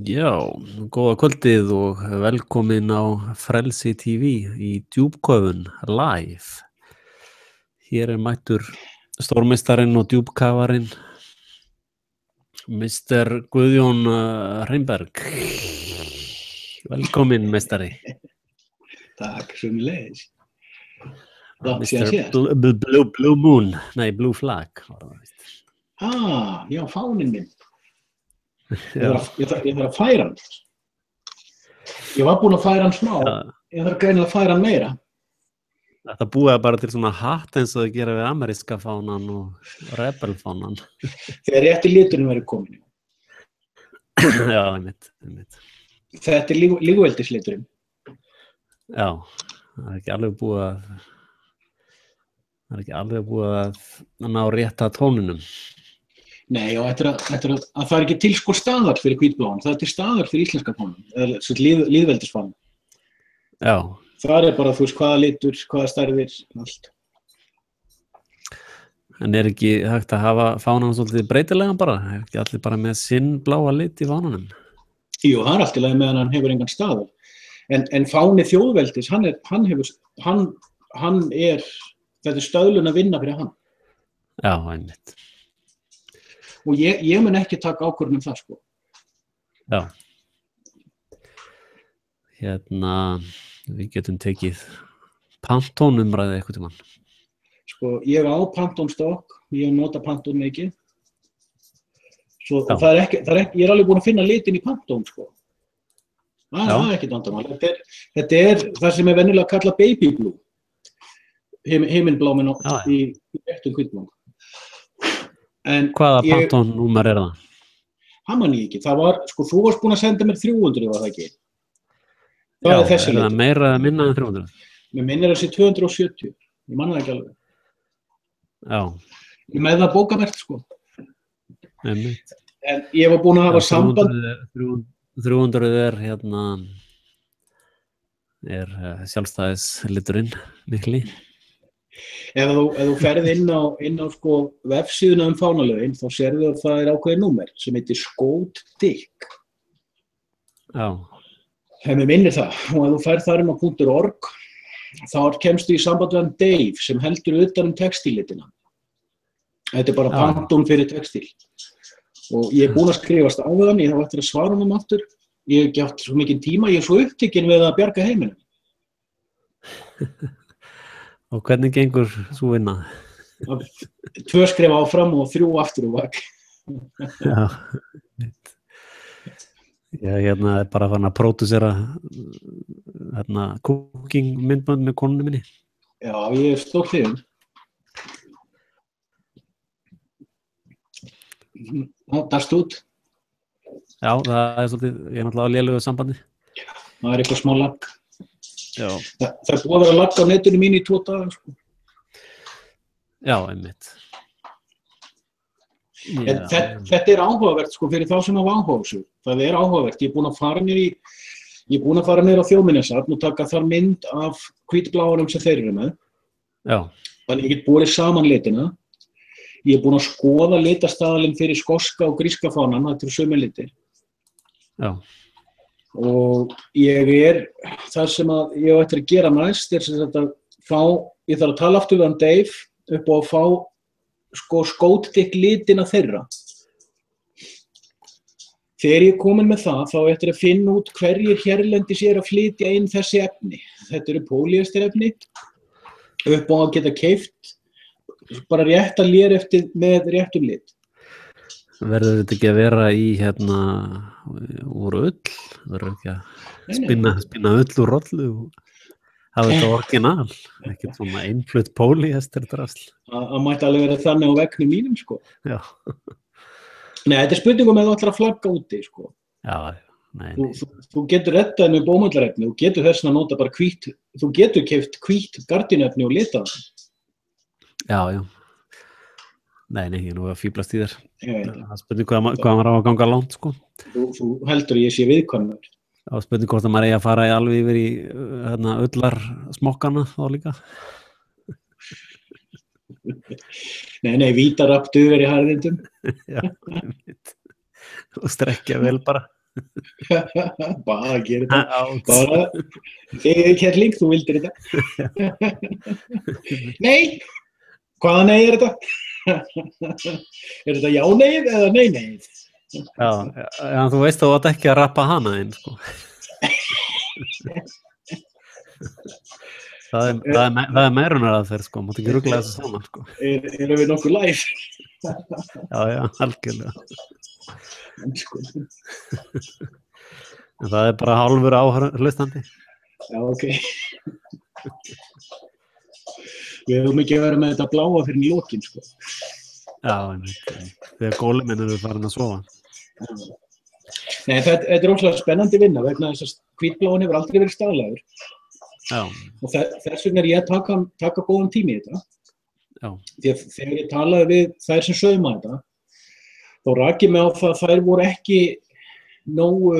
Já, góða kvöldið og velkomin á Frelsi TV í djúpköfun live. Hér mættur stórmeistarinn og djúpkafarinn, Mr. Guðjón Reynberg. Velkomin, meistari. Takk, sömuleiðis. Mr. Blue Moon, nei, Blue Flag. Já, fáninn minn. Ég þarf að færa hann. Ég var búinn að færa hann smá, ég þarf greinilega að færa hann meira. Þetta búið bara til svona hatt eins og það gera við ameríska fánan og rebelfánan. Þegar rétti liturinn verið komin. Já, einmitt. Þetta lífveldisliturinn. Já, það er ekki alveg búið að ná rétta tóninum. Nei, og þetta er að það er ekki til sko staðar fyrir hvítbláan, það er til staðar fyrir íslenska fánum, eða lýðveldisfánum. Já. Það er bara, þú veist, hvaða litur, hvaða stærðir, allt. En er ekki hægt að hafa fánanum svolítið breytilegan bara? Er ekki allir bara með sinn bláa lit í fánanum? Jú, það er allt í lagi meðan hann hefur engan staðar. En fáni þjóðveldis, þetta er stöðlun að vinna fyrir hann. Já, einmitt. Og ég mun ekki taka ákvörðun það, sko. Já. Við getum tekið Pantone-umræði eitthvað tímann. Sko, ég á Pantone-stokk, ég nota Pantone mikið. Svo ég er alveg búinn að finna litin í Pantone, sko. Það er ekkert vandamál. Þetta er það sem er venjulega að kalla baby blue. Himinbláminn í réttum hvítblóm. Hvaða Pantone-númer er það? Það man ég ekki. Það var, sko, þú varst búinn að senda mér 300, var það ekki? Það er þessi litur. Er það meira eða minna en 300? Mér minnir þessi 270. Ég man það ekki alveg. Já. Ég með það bókavert, sko. Einmitt. En ég var búinn að hafa samband. 300 er sjálfstæðisliturinn mikli. Ef þú ferð inn á sko vefsíðuna fánalögin, þá sérðu að það er ákveðið númer sem heitir Skót Dick. Já. Mér minnir það. Og ef þú ferð þar inn á .org, þá kemstu í samband við Dave sem heldur utan textílitina. Þetta er bara Pantone fyrir textíl. Og ég er búinn að skrifast á þann, ég hef eftir að svara honum aftur. Ég hef ekki haft svo mikinn tíma, ég er svo upptekinn við að bjarga heiminum. Og hvernig gengur svo vinna? 2 skref áfram og 3 aftur og bak. Já. Ég er bara farin að pródúsera cooking myndbönd með konunni minni. Já, ég er stór hrifinn. Dast út. Já, það er svolítið, ég er náttúrulega á lélegu sambandi. Það er eitthvað smá lag. Já. Það er búið að vera lag á netinu mín í 2 daga, sko. Já, einmitt. Þetta er áhugavert, sko, fyrir þá sem hafa áhuga á þessu. Það er áhugavert. Ég er búinn að fara niður á Þjóðminjasafn og taka þar mynd af hvítbláanum sem þeir eru með. Já. Þannig ég get borið saman litina. Ég er búinn að skoða litastaðalinn fyrir skoska og gríska fánan, þetta eru sömu litir. Já. Og það sem ég á eftir að gera næst er sem sagt að ég þarf að tala aftur við Dave upp á að fá sko Skót Dick litina þeirra. Þegar ég er komin með það, þá eftir að finna út hverjir hérlendis er að flytja inn þessi efni. Þetta eru pólíesterefni upp á að geta keypt bara rétta lér með réttum lit. Verður þetta ekki að vera í úr ull? Verður ekki að spinna ull úr rollu og hafa þetta orginal? Ekkert svona einflutt pólíester drasl. Það mætti alveg vera þannig á veggnum mínum, sko. Já. Nei, þetta er spurningum að þú ætlar að flagga úti, sko. Já, nei. Þú getur rettað með bómullarefni, þú getur þess að nota bara hvít, þú getur keypt hvít gardínefni og litað það. Já. Nei, ég er nú að fíblast í þér. Það spurning hvað maður á að ganga langt, sko. Þú heldur að ég sé viðkvæmur. Það spurning hvort að maður eigi að fara alveg yfir í ullar smokkana þá líka. Nei, vítarapp dugar í harðindum. Já, einmitt. Og strekkja vel bara. Bara gera þetta. Áts. Bara, þig Kerling, þú vildir þetta. Nei! Hvaða nei er þetta? Er þetta já-neið eða nei-neið? Já, þú veist þú átt ekki að rappa hana einn, sko. Það er meirunaraðferð, sko, mátt ekki rugla þessu saman, sko. Erum við nokkuð live? Já, algjörlega. En það er bara hálfur hlustandi. Já, ok. Við höfum ekki að vera með þetta bláa fyrir í lokin, sko. Já, einmitt. Þegar góluminn eru farin að sofa. Nei, þetta er óslega spennandi vinna vegna þess að hvítbláin hefur aldrei verið staðlagur. Já. Og þess vegna er ég að taka góðan tími í þetta. Já. Því að þegar ég talaði við þær sem sauma þetta, þá rak ég mig á það að þær voru ekki nógu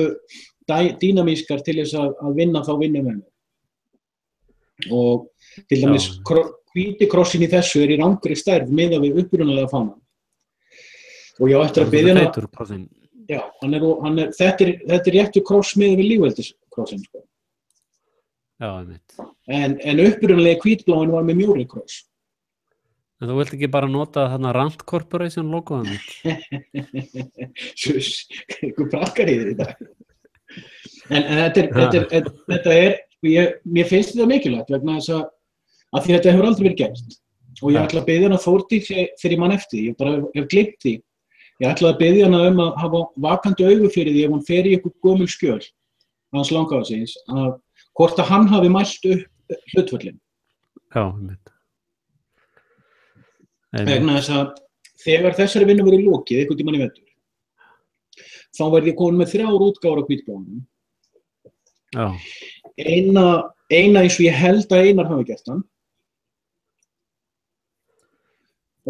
dýnamískar til þess að vinna þá vinnu með mér. Og til dæmis hvíti krossin í þessu er í rangri stærð miðað við upprunalega fánan. Og ég á eftir að biðja hana. Já, þetta er réttu kross miðað við lífveldiskrossin, sko. Já, einmitt. En upprunalegi hvítbláin var með mjúri kross. En þú vilt ekki bara nota þarna Rand Corporation logoðan mitt? Eitthvað prakkar í þetta. En þetta er, mér finnst þetta mikilvægt vegna þess að því þetta hefur aldrei verið gert. Og ég ætla að biðja hana Þórdís þegar ég man eftir því, ég bara hef gleymt því. Ég ætla að biðja hana að hafa vakandi augu fyrir því ef hún fer í eitthvað gömul skjöl, hans langaða síns, að hvort að hann hafi mælt upp hlutföllin. Já, einmitt. Vegna þess að þegar þessari vinnu verið lokið, einhvern tímann í vetur, þá verði ég komin með 3 útgáfur af hvítbláunum. Já. Eina eins og ég held að Einar hafi gert hann.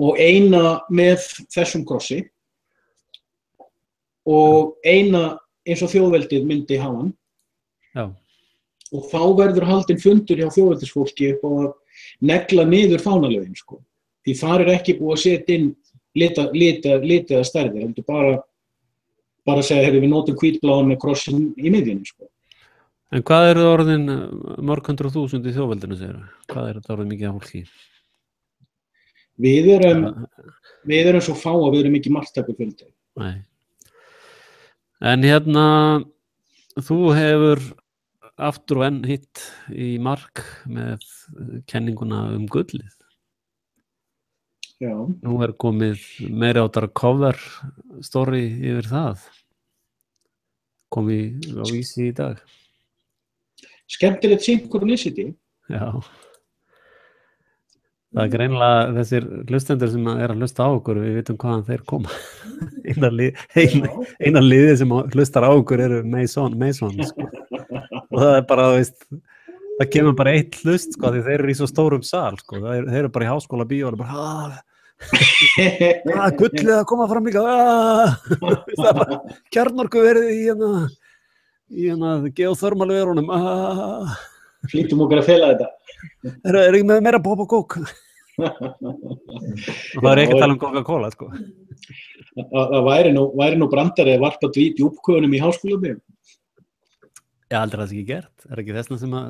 Og eina með þessum krossi. Og eina eins og þjóðveldið myndi hafa hann. Já. Og þá verður haldinn fundur hjá þjóðveldisfólki upp á að negla niður fánalögin, sko. Því þar er ekki búið að setja inn litaða stærðir, heldur bara að segja, heyrðu, við notum hvítbláan með krossin í miðjunni, sko. En hvað eru orðin mörg 100.000 í þjóðveldinu, segir þú? Hvað er þetta orðin mikið af fólki? Við erum svo fá að við erum ekki margtakur fjöldi. Nei. En hérna, þú hefur aftur og enn hitt í mark með kenninguna gullið. Já. Nú er komið meiri áttar cover story yfir það. Komið á Vísi í dag. Skemmtilegt synchronicity. Já. Það er greinilega þessir hlustendur sem er að hlusta á okkur, við vitum hvaðan þeir koma. Eina liðið sem hlustar á okkur eru Mason, sko. Og það er bara, það kemur bara eitt hlust, sko, því þeir eru í svo stórum sal, sko. Þeir eru bara í háskóla bíó og bara, gullið að koma fram líka, það er bara kjarnorku verið í geothermal verunum. Flýtum okkar að fela þetta. Er ekki með meira pop og kók? Og það er ekki að tala um Coca-Cola, sko. Það væri nú brandari að varpa djúpköfunum í háskólabíum. Já, aldrei það ekki gert. Er ekki þessna sem að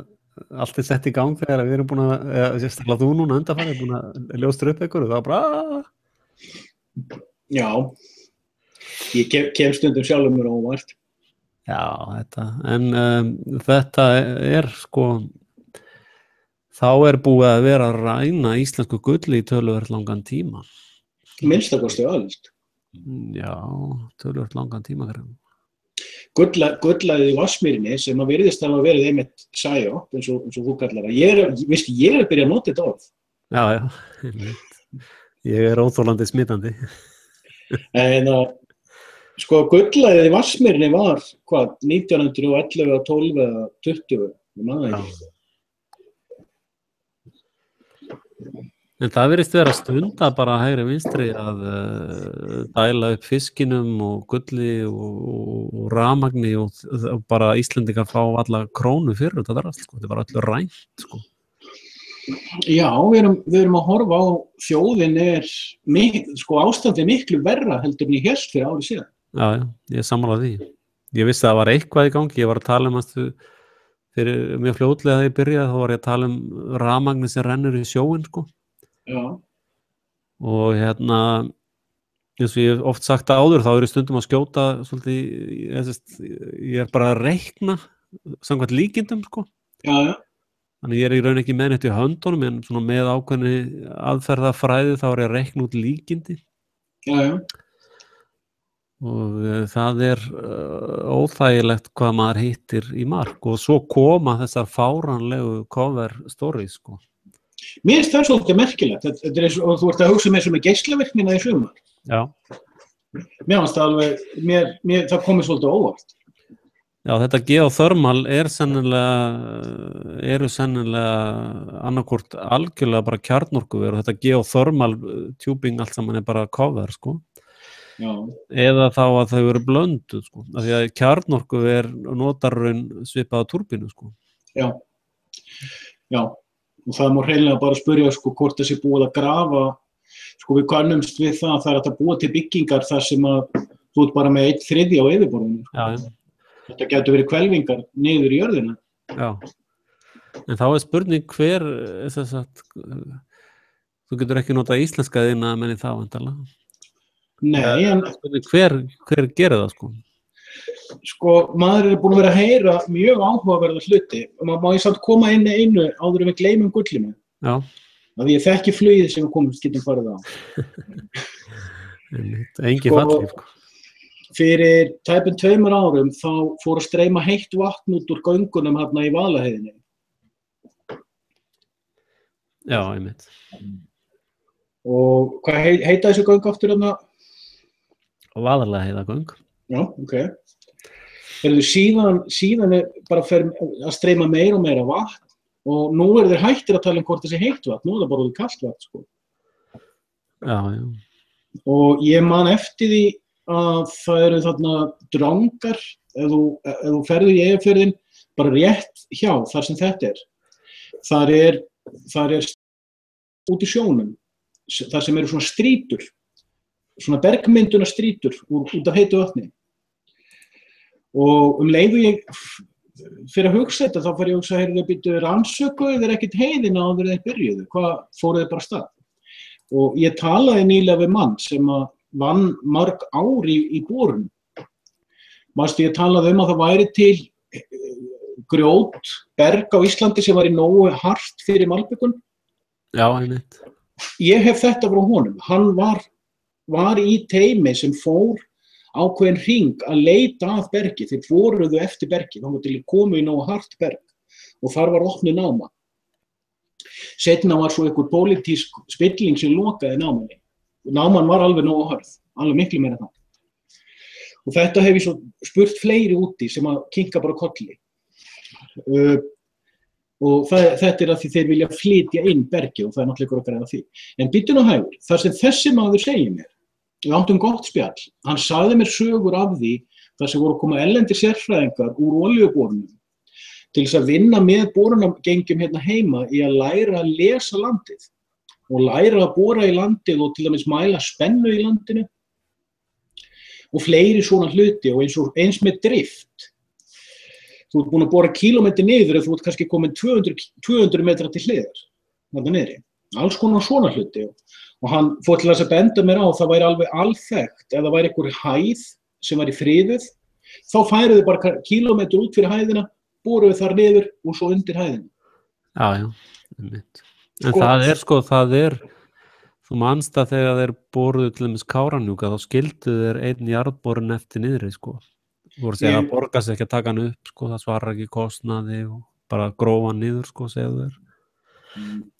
allt er sett í gang þegar við erum búin að sérstaklega þú núna undanfarið búin að ljóstra upp ykkur og það bara Já, ég kem stundum sjálfum mér óvart. Já, þetta er sko þá er búið að vera að ræna íslensku gulli í töluvert langan tíma. Minnstakosti öld. Já, töluvert langan tíma fyrir. Gullaðið í Vatnsmýrinni sem að virðist að verið einmitt sæjop, eins og þú kallar það. Ég er að byrja að nota þetta orð. Já. Ég er óþolandi smitandi. En sko, gullaðið í Vatnsmýrinni var, 1911 eða 12 eða 20, ég man það ekki. En það virðist vera stunda bara hægri vinstri að dæla upp fiskinum og gulli og rafmagni og bara Íslendingar fá alla krónu fyrir þetta drast, sko. Þetta var allur rænt, sko. Já, við erum að horfa á þjóðin sko ástandið miklu verra heldur en ég hélt fyrir ári síðan. Já, ég er sammála því. Ég vissi að það var eitthvað í gangi, ég var að tala fyrir mjög fljótlega þegar ég byrjaði, þá var ég að tala rafmagni sem rennur í sjóinn, sko. Já. Og eins og ég hef oft sagt áður, þá ég stundum að skjóta svolítið, ég bara að reikna samkvæmt líkindum, sko. Já. Þannig ég í raun ekki með neitt í höndunum, en svona með ákveðni aðferðafræði þá ég að reikna út líkindi. Já. Og það óþægilegt hvað maður hittir í mark og svo koma þessar fáránlegu cover stories, sko. Mér finnst það svolítið merkilegt. Þetta eins og þú ert að hugsa með geislavirknina í sumar. Já. Mér finnst það alveg, það komið svolítið óvart. Já, þetta geothermal eru sennilega annarkvort algjörlega bara kjarnorkuver og þetta geothermal tubing allt saman bara cover, sko. Já. Eða þá að þau eru blönduð, sko. Af því að kjarnorkuver notar raun svipaða túrbínu, sko. Já. Og það má hreinlega bara spyrja, sko, hvort þessi búið að grafa, sko, við kannumst við það er að búa til byggingar þar sem að þú ert bara með 1/3 á yfirborðinu. Já. Þetta getur verið hvelfingar niður í jörðina. Já. En þá spurning hver, þú getur ekki notað íslenska þína menn í það vantarlega. Nei, en hver gerir það, sko? Sko, maður búin að vera að heyra mjög áhugaverða hluti og maður má ég samt koma inn í einu áður en við gleymum gullinu. Já. Að ég þekki flugið sem við getum farið á. Engin fallið, sko. Fyrir tæpum 2 árum þá fór að streyma heitt vatn út úr göngunum hérna í Vaðlaheiðinni. Já, einmitt. Og hvað heita þessu göng aftur hérna? Vaðlaheiðagöng. Já, ok. Síðan bara fer að streyma meira og meira vatn og nú þeir hættir að tala hvort þessi heitt vatn, nú það bara kalt vatn, sko. Já. Og ég man eftir því að það eru þarna drangar, ef þú ferður í Eyjafjörðinn, bara rétt hjá þar sem þetta er. Þar er út í sjónum, þar sem eru svona strýtur, svona bergmynduna strýtur út af heitu vatni. Og leið og ég fyrir að hugsa þetta, þá fær ég að hugsa, heyrðu, býttu rannsökuðu þeir ekkert heiðina áður en þeir byrjuðu, hvað fóru þeir bara af stað? Og ég talaði nýlega við mann sem að vann marg ár í borun. Ég talaði að það væri til grjót, berg á Íslandi sem var í nógu hart fyrir malbikun. Já, einmitt. Ég hef þetta frá honum. Hann var í teymi sem fór ákveðin hring að leita að bergi. Þeir fóruðu eftir bergi, þá til að koma í nógu hart berg og þar var opnuð náma. Seinna var svo einhver pólitísk spilling sem lokaði námanni. Náman var alveg nógu hörð, alveg miklu meira það. Og þetta hef ég svo spurt fleiri úti sem að kinka bara kolli. Og þetta að því þeir vilja flytja inn bergi og það náttúrulega ykkur að græða því. En býttu nú hægur, þar sem þessi maður segir mér, við áttum gott spjall, hann sagði mér sögur af því þar sem voru að koma erlendir sérfræðingar úr olíuborunum til þess að vinna með borunargengjum hérna heima í að læra að lesa landið. Og læra að bora í landið og til dæmis mæla spennu í landinu og fleiri svona hluti og eins með drift. Þú ert búin að bora kílómetri niður ef þú ert kannski komin 200 metra til hliðar, þarna niðri. Alls konar svona hluti og hann fór til þess að benda mér á það væri alveg alþekkt ef það væri einhver hæð sem var í friðuð, þá færuðu bara kílómetri út fyrir hæðina, boruðu þar niður og svo undir hæðina. Já, einmitt. En það er, þú manst að þegar þeir boruðu til dæmis Kárahnjúka, þá skildu þeir einn jarðborun eftir niðri, sko. Þú voru að segja að borga sig ekki að taka hann upp, sko, það svarar ekki kostnaði og bara grófa hann niður, sko, segðu þeir.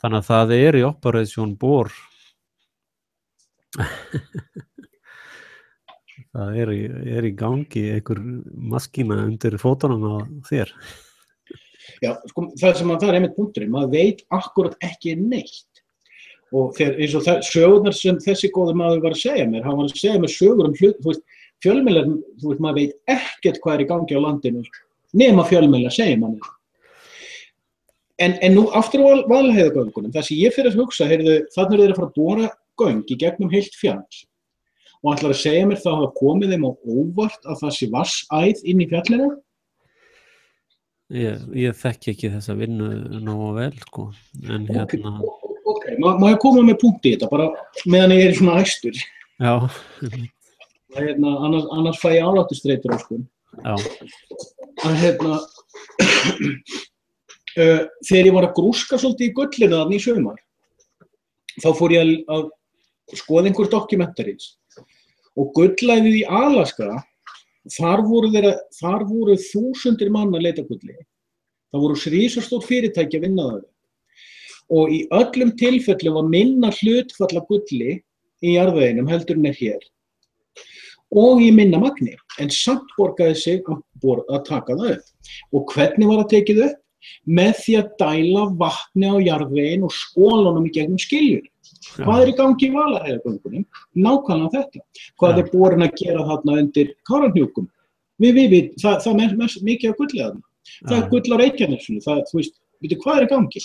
Þannig að það er í operation bor. Það er í gangi einhver maskína undir fótunum á þér. Já, sko, það er einmitt punkturinn, maður veit akkurat ekki neitt og eins og sögurnar sem þessi góði maður var að segja mér, hann var að segja mér sögur hlut, þú veist, fjölmiðlar, þú veist, maður veit ekkert hvað í gangi á landinu, nema fjölmiðlar segja manni. En nú aftur á Vaðlaheiðargöngunum, það sem ég fyrir að hugsa, heyrðu, þannig þeir að fara að bora göng í gegnum heilt fjall og ætlar að segja mér það að komið þeim á óvart að það sé vatnsæð inn í fjallinu? Ég þekki ekki þessa vinnu nógu vel, sko, en hérna... Ok, má ég koma með punkt í þetta, bara meðan ég svona æstur? Já. Annars fæ ég álættustreitur á, sko. Já. Þegar ég var að grúska svolítið í gullinu þarna í sumar, þá fór ég að skoða einhver dokumentarins og gullæðið í Alaska, þar voru þúsundir manna að leita gulli. Það voru risastór fyrirtæki að vinna það. Og í öllum tilfellum var minna hlutfall af gulli í jarðveginum heldur en hér. Og í minna magni, en samt borgaði sig að taka það upp. Og hvernig var það tekið upp? Með því að dæla vatni á jarðvegin og skólunum í gegnum skiljur. Hvað í gangi í Vaðlaheiðargöngunum? Nákvæmlega þetta. Hvað borin að gera þarna undir Kárahnjúkum? Það er mikið af gulli þarna. Það gull á Reykjanesinu. Þú veist, hvað í gangi?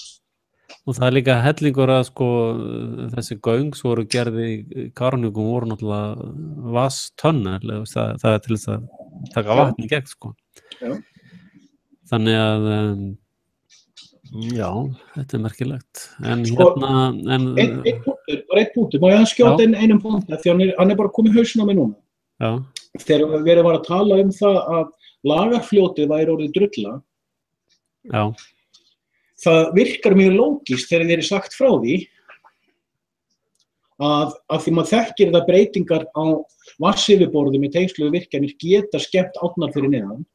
Og það líka hellingur að sko þessi göng sem voru gerði í Kárahnjúkum voru náttúrulega vatnstunnel, það til þess að taka vatn í gegn, sko. Já. Þannig að já, þetta merkilegt. En sko, hérna Eitt punktur, má ég að skjóta einum punkti því hann bara komið í hausinn á mig núna. Já. Þegar við var að tala það að Lagarfljótið væri orðið drulla. Já. Það virkar mjög lógist þegar þeir sagt frá því að því maður þekkir það breytingar á vatnsyfirborðum í tengslu við virkjanir geta skemmt árnar fyrir neðan.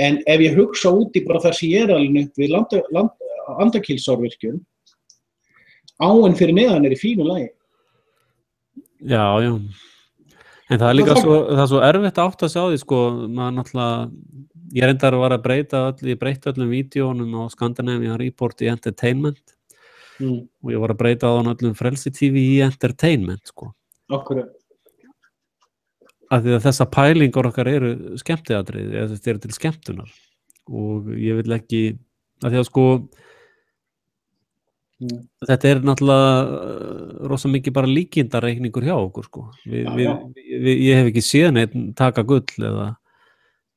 En ef ég hugsa út í bara það sem ég alveg upp við Andakílsárvirkjun, áin fyrir neðan í fínu lagi. Já. En það líka það svo erfitt að átta sig á því, sko, maður náttúrulega, ég reyndar var að ég breytti öllum vídeónum á Scandinavian Report í Entertainment og ég var að breyta á öllum Frelsi TV í Entertainment, sko. Akkurat. Af því að þessa pælingar okkar eru skemmtiatriði, eða þetta eru til skemmtunar og ég vil ekki, af því að sko þetta er náttúrulega rosa mikið bara líkindareikningur hjá okkur, sko. Ég hef ekki séð neitt taka gull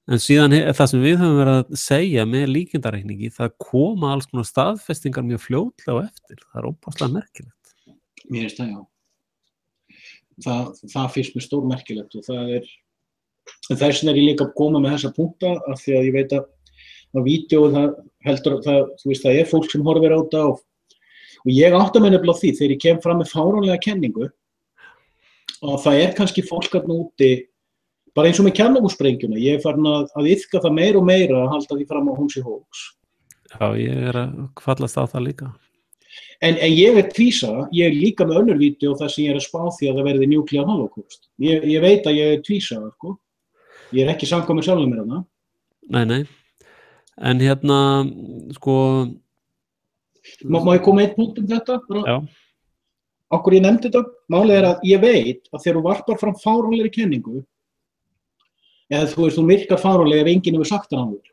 en síðan það sem við höfum verið að segja með líkindareikningi, það koma alls konar staðfestingar mjög fljótlega á eftir. Það er óbáslega merkilegt. Mér finnst það, já. Það finnst mér stórmerkilegt og þess vegna er ég líka að koma með þessa punkta af því að ég veit að vídeóið þú veist, það er fólk sem horfir á þetta og ég átta mig nefnilega á því þegar ég kem fram með fáránlega kenningu og það er kannski fólk þarna úti bara eins og með kjarnorkusprengjuna, ég er farin að iðka það meira og meira að halda því fram á hún sé hóks. Já, ég er að fallast á það líka. En ég er tvísaga, ég er líka með önnur vídeó þar sem ég er að spá því að það verði nuclear holocaust. Ég veit að ég er tvísaga, sko. Ég er ekki samkvæmur sjálfum mér hana. Nei. En hérna, sko... Má ég koma eitt punkt þetta? Já. Okkur ég nefndi þetta, málið er að ég veit að þegar þú varpar fram fáránlegri kenningu, eða þú veist, þú virkar fáránlega ef enginn hefur sagt það áður.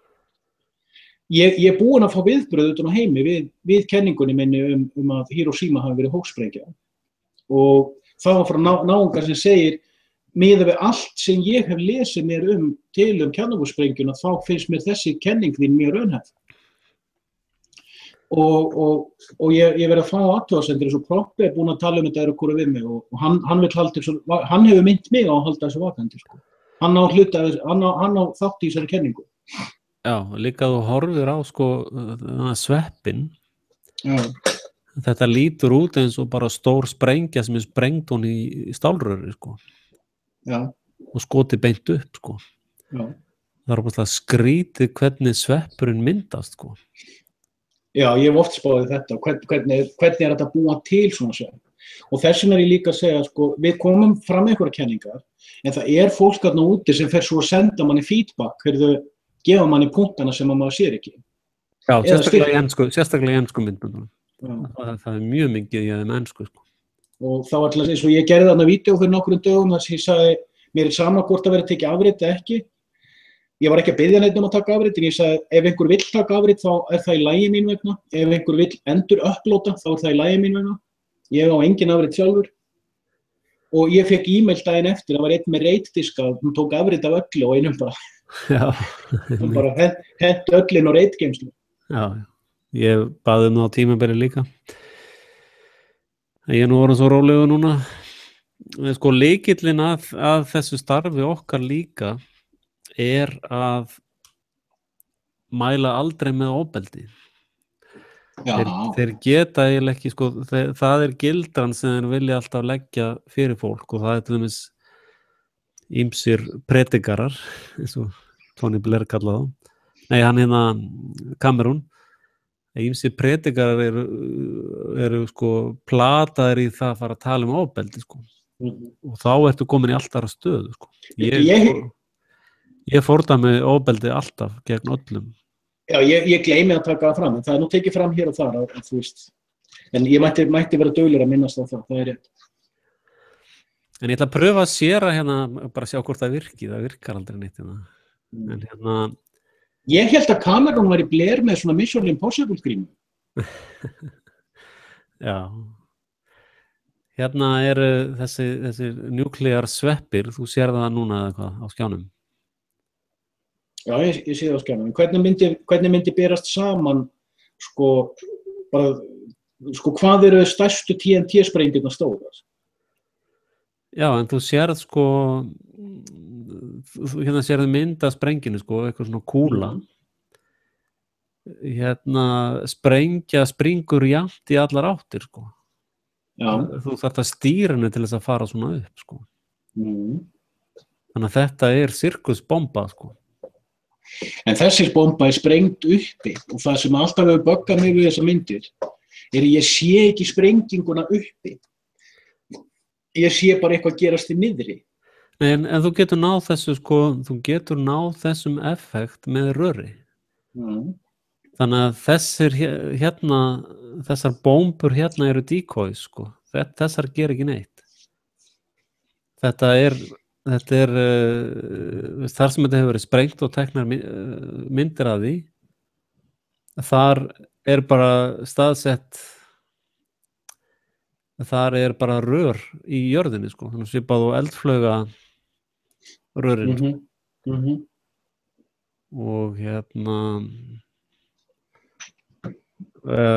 Ég er búinn að fá viðbröð utan á heimi við kenningunni minni að Hiroshima hafi verið hópsprengja. Og það var frá náungar sem segir, miðað við allt sem ég hef lesið mér til kjarnorkusprengjuna, þá finnst mér þessi kenning þín mjög raunhæf. Og ég verið að fá athugasemdir eins og Proppi er búinn að tala þetta hvora við mig og hann hefur minnt mig á að halda þessu vakandi, sko. Hann á þátt í þessari kenningu. Já, líka þú horfir á sko sveppinn. Já. Þetta lítur út eins og bara stór sprengja sem er sprengt hún í stálröri, sko. Já. Og skoti beint upp, sko. Já. Það er bara skrítið hvernig sveppurinn myndast, sko. Já, ég hef oft spáðið þetta, hvernig er þetta að búa til svona svepp. Og þess vegna er ég líka að segja, sko, við komum fram með einhverja kenningar, en það er fólk þarna úti sem fer svo að senda manni feedback, gefa manni punktana sem maður sér ekki. Já, sérstaklega í ensku myndböndunum. Það er mjög mikið í þeim ensku, sko. Og þá alltaf eins og ég gerði þarna vídeó fyrir nokkrum dögum þar sem ég sagði, mér er sama hvort að vera tekið afrit eða ekki. ég var ekki að biðja neitt að taka afrit, en ég sagði, ef einhver vill taka afrit, þá það í lagi mín vegna. Ef einhver vill endur upplóta, þá það í lagi mín vegna. Ég á engin afrit sjálfur. Og ég fekk e-mail daginn eftir, það var einn með reitdiska, hún tók afrit af öllu og einum bara. Já. Hún bara hent öllin og reitgeymslu. Já, ég baði það á tímabili líka. Ég nú voru svo rólegur núna. Sko, lykillinn að þessu starfi okkar líka að mæla aldrei með ofbeldi. Þeir geta eiginlega ekki, sko, það gildran sem þeir vilja alltaf leggja fyrir fólk og það til dæmis ýmsir predikarar, eins og Tony Blair kallaði þá. Nei, hann Cameron. Ýmsir predikarar eru sko plataðir í það að fara að tala ofbeldi, sko. Og þá ertu komin í allt aðra stöðu, sko. Ég fordæmi ofbeldi alltaf gegn öllum. Já, ég gleymi að taka það fram, en það nú tekið fram hér og þar, þú veist. En ég mætti vera duglegur að minnast á það rétt. En ég ætla að pröfa að séra hérna, bara sjá hvort það virkar aldrei neitt hérna. En hérna... Ég held að Cameron var í Blair með svona Mission Impossible grímu. Já. Hérna þessi núklear sveppir, þú sér það núna eða hvað á skjánum? Já, ég sé það á skjánum. Hvernig myndi berast saman, sko, hvað eru stærstu TNT-sprengjurnar stórar? Já, en þú sérð, sko, hérna sérðu mynd af sprengjunni, sko, eitthvað svona kúla. Hérna, sprengja springur jafnt í allar áttir, sko. Já. Þú þarft að stýra henni til þess að fara svona upp, sko. Þannig að þetta sirkusbomba, sko. En þessi bomba sprengt uppi og það sem alltaf hefur böggað mig við þessar myndir að ég sé ekki sprenginguna uppi. Ég sé bara eitthvað gerast í miðri. Nei, en þú getur náð þessu, sko, þú getur náð þessum effekt með röri. Þannig að þessar bombur hérna eru decoys, sko. Þessar ger ekki neitt. Þetta er þar sem þetta hefur verið sprengt og teknar myndir af því, þar bara staðsett, þar bara rör í jörðinni, sko, þannig svipað og eldflauga rörin, sko. Og hérna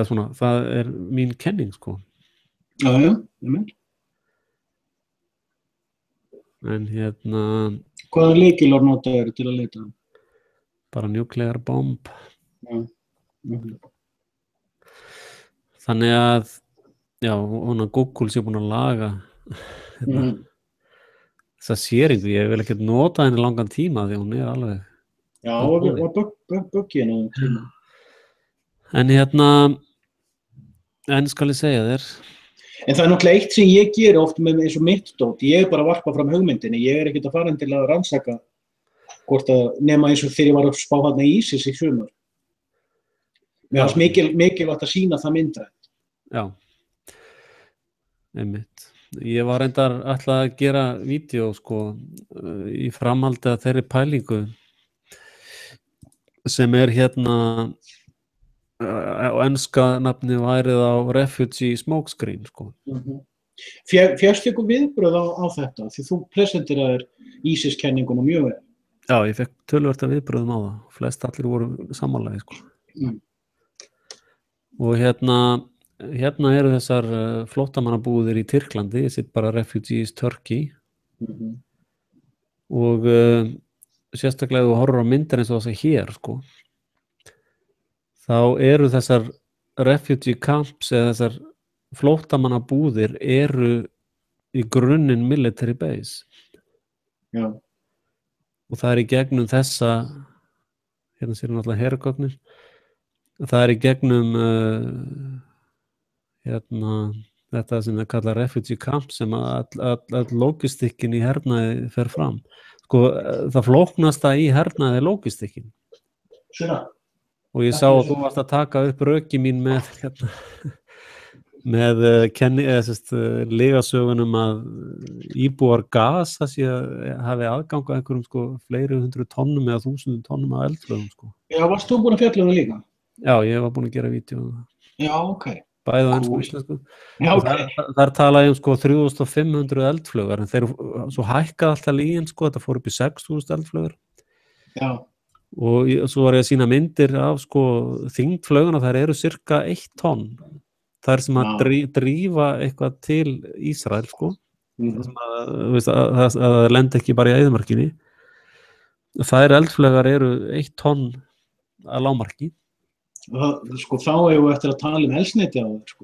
svona, það mín kenning, sko. Já. En hérna... Hvaða lykilorð notaðir til að leita? Bara nuclear bomb. Þannig að, já, Google sé búin að laga þessa séringu. Ég vil ekki nota henni langan tíma því hún alveg... Já, og böggið henni tíma. En hérna, skal ég segja þér... En það náttúrulega eitt sem ég ger oft með eins og mitt dót, ég bara varpa fram hugmyndinni, ég ekkert að fara til að rannsaka hvort að nema eins og þegar ég var að spá þarna í ISIS í sumar. Mér fannst mikilvægt að sýna það myndrænt. Já, einmitt. Ég var reyndar ætlað að gera vídeó, sko, í framhaldi að þeirri pælingu sem hérna á enska nafni værið á Refugee Smokescreen, sko. Fékkstu ykkur viðbröð á þetta? Því þú presenteraðir ISIS-kenninguna mjög vel. Já, ég fekk töluvert af viðbröðum á það. Flest allir voru sammálaðir, sko. Og hérna eru þessar flóttamannabúðir í Tyrklandi, ég sitt bara Refugees Turkey. Og sérstaklega þú horfir á myndir eins og þess að hér, sko. Þá eru þessar refugee camps eða þessar flóttamannabúðir eru í grunninn military base. Já. Og það í gegnum þessa, hérna sér náttúrulega hergögnin, það í gegnum þetta sem það kalla refugee camp sem all logistikkin í hernaði fer fram. Sko, það flóknasta í hernaði logistikkin. Svona. Og ég sá að þú varst að taka upp röki mín með með lygasögunum að íbúar Gaza hafi aðgang að einhverjum sko fleiri 100 tonnum eða 1000 tonnum af eldflaugum sko. Já, varst þú búin að fjalla um það líka? Já, ég var búin að gera vídeó. Já, ok. Bæði á ensku og íslensku. Já, ok. Þar talaði sko 3500 eldflaugar, en þeir svo hækkaði alltaf lígin sko, þetta fór upp í 6000 eldflaugar. Já. Og svo var ég að sýna myndir af sko þyngdflauguna, þær eru cirka 1 tonn. Það sem að drífa eitthvað til Ísrael sko. Það lendi ekki bara í eyðimarkinni. Þær eldflaugar eru 1 tonn að lágmarki. Sko þá eigum við eftir að tala um eldsneyti á það sko.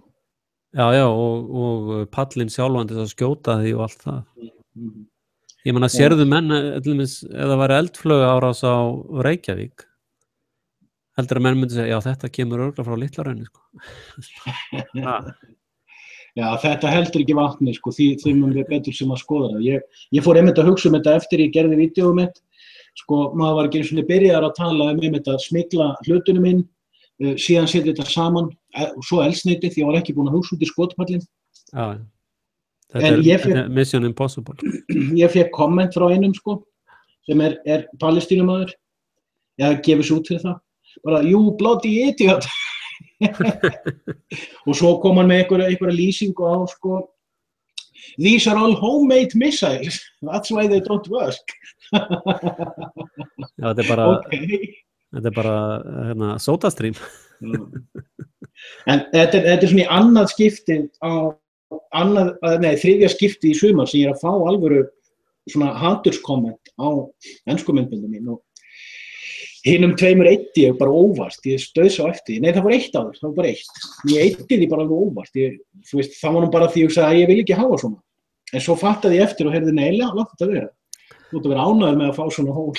Já, og pallinn sjálfan til að skjóta því og allt það. Ég meina, sérðu menn, eða það væri eldflauga árás á Reykjavík, heldur að menn myndi segja, já, þetta kemur örugglega frá Litla-Hrauni, sko. Já, þetta heldur ekki vatni, sko, því mun við betur sem að skoða það. Ég fór einmitt að hugsa um þetta eftir ég gerði vídeóið mitt, sko, maður var ekki eins og byrjaðar að tala um einmitt að smygla hlutunum inn, síðan setja þetta saman, og svo eldsneyti, því ég var ekki búin að hugsa út í skotpallinn. Já, þetta er Mission Impossible. Ég fekk komment frá einum, sko, sem er palestínumaður, ég gefið svo út fyrir það. Bara, you bloody idiot. Og svo kom hann með einhverja lýsingu á, sko, these are all homemade missiles, that's why they don't work. Já, þetta er bara hérna, SodaStream. En þetta er svona í annað skipti þriðja skipti í sumar sem ég að fá alvöru svona haturskomment á ensku myndböndum mín og hinum tveimur eyddi ég bara óvart, ég stöð svo eftir, nei það var 1 áður, það var bara 1. Ég eyddi því bara alveg óvart, þú veist, það var nú bara því ég sagði að ég vil ekki hafa svona. En svo fattaði ég eftir og heyrði neila, látt þetta vera. Þú ert að vera ánægður með að fá svona hól.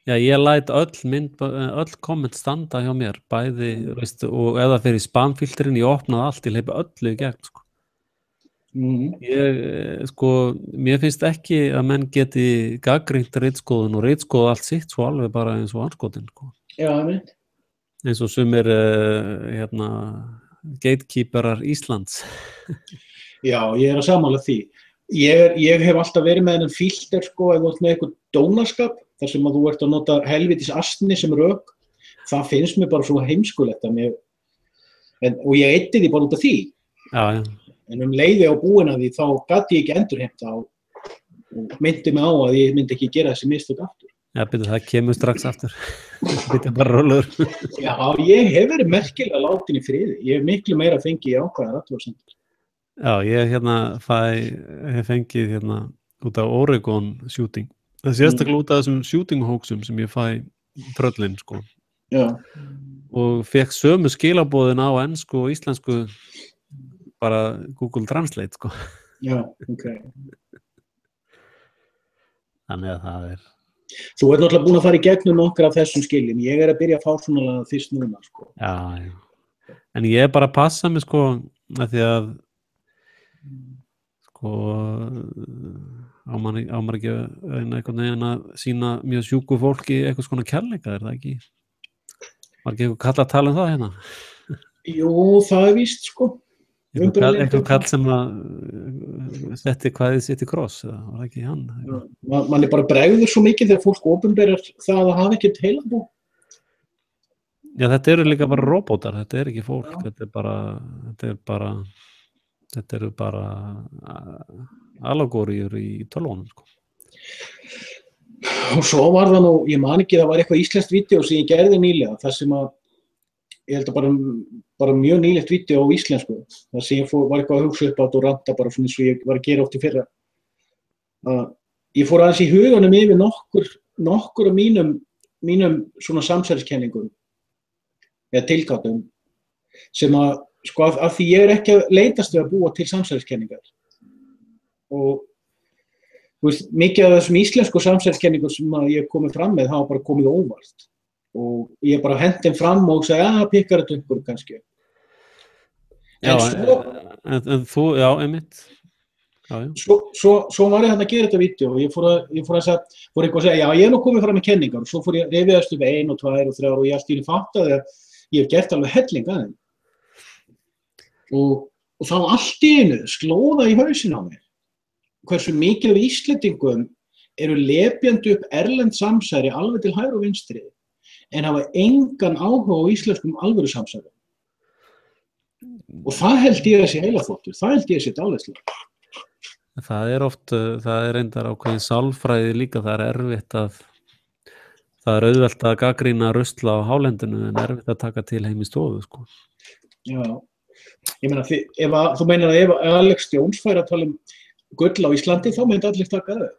Já, ég læt öll komment standa hjá mér, bæði, veist, og ef það fer í spamfilterinn, ég opnaði allt, ég hleypi öllu í gegn, sko. Sko, mér finnst ekki að menn geti gagnrýnt ritskoðun og ritskoða allt sitt svo alveg bara eins og anskotin sko. Já, eins og sumir gatekeeperar Íslands. Já, ég að sammála því. Ég hef alltaf verið með þennan filter sko, ef þú ert með eitthvað dónaskap þar sem að þú ert að nota helvitis astni sem rök, það finnst mér bara svo heimskulegt að og ég eyddi því bara út af því. Já. En leiði á búin að því þá gat ég ekki endurheimta og myndi mig á að ég myndi ekki gera þessi mistök aftur. Já, byrju, það kemur strax aftur. Byrju bara rólur. Já, ég hef verið merkilega látin í friði. Ég hef miklu meira fengið í ákvæðar athugasemdir. Já, ég hef fengið út af Oregon shooting. Það sé sérstaklega út af þessum shooting hoaxum sem ég fæ tröllin, sko. Já. Og fekk sömu skilaboðin á ensku og íslensku bara Google Translate, sko. Já, ok. Þannig að það er... Þú ert náttúrulega búin að fara í gegnum nokkra af þessum skiljum. Ég að byrja að fá svona fyrst núna, sko. Já. En ég bara að passa mig, sko, að því að sko á maður ekki einhvern veginn að sýna mjög sjúku fólki eitthvað svona kærleika, það ekki? Var ekki eitthvað kall að tala um það hérna? Jú, það víst, sko. Eitthvað kall sem að setti kvæðið sitt í kross, eða var ekki hann? Man bara bregður svo mikið þegar fólk opinberar það að hafa ekkert heilabú. Já, þetta eru líka bara róbótar, þetta er ekki fólk, þetta eru bara alagóriur í tölvunum, sko. Og svo var það nú, ég man ekki, það var eitthvað íslenskt vídeó sem ég gerði nýlega, það sem að ég held að bara mjög nýlegt vídeó á íslensku, þar sem ég var eitthvað að hugsa upp á þetta og ranta bara svona eins og ég var að gera oft í fyrra. Ég fór aðeins í huganum yfir nokkur af mínum svona samsæriskenningum eða tilgátum sem að, sko, af því ég ekki að leitast við að búa til samsæriskenningar. Og veist, mikið af þessum íslensku samsæriskenningum sem að ég komið fram með hafa bara komið óvart. Og ég bara hendi þeim fram og sagði, pikkar þetta ykkur kannski. En þú, já, einmitt. Já. Svo var ég hann að gera þetta vídeó og ég fór eitthvað að segja, já, ég nú komið fram með kenningar og svo fór ég refiðast upp 1 og 2 og 3 og ég allt í fattaði að ég hef gert alveg helling að þeim. og þá allt í einu slóða í hausinn á mér hversu mikið af Íslendingum eru lepjandi upp erlend samsæri alveg til hægri og vinstri en hafa engan áhuga á íslenskum alvöru samsæri. Og það held ég að sé heilaþvottur, það held ég að sé dáleiðslega. Það er oft, það er reyndar ákveðin sálfræði líka, það er erfitt að, það er auðvelt að gagnrýna rusla á hálendinu en erfitt að taka til heim í stofu, sko. Já, ég meina, þú meinar að ef Alex Jones fær að tala gull á Íslandi, þá myndi allir taka það.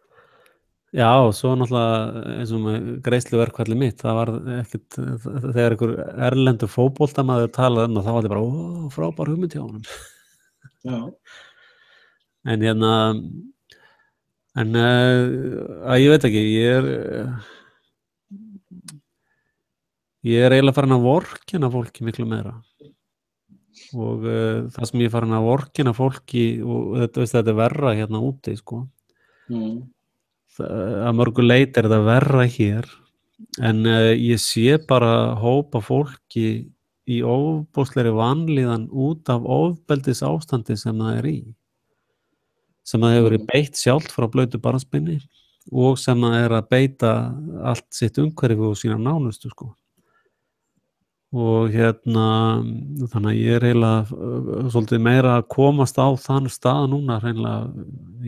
Já, og svo náttúrulega eins og með greiðsluverkfalli mitt, það var ekkert, þegar einhver erlendur fótboltamaður talaði þá var þetta bara, frábær hugmynd hjá honum. Já. En ég veit ekki, ég er eiginlega farin að vorkenna fólki miklu meira. Og það sem ég er farin að vorkenna fólki, og þetta er verra hérna úti, sko. Að mörgu leyti er þetta verra hér, en ég sé bara hópa fólki í ofboðslegri vanlíðan út af ofbeldis ástandi sem það er í. Sem það hefur verið beitt sjálft frá blautu barnsbeini og sem það er að beita allt sitt umhverfi og sína nánustu, sko. Og þannig að ég er eiginlega svolítið meira að komast á þann stað núna hreinlega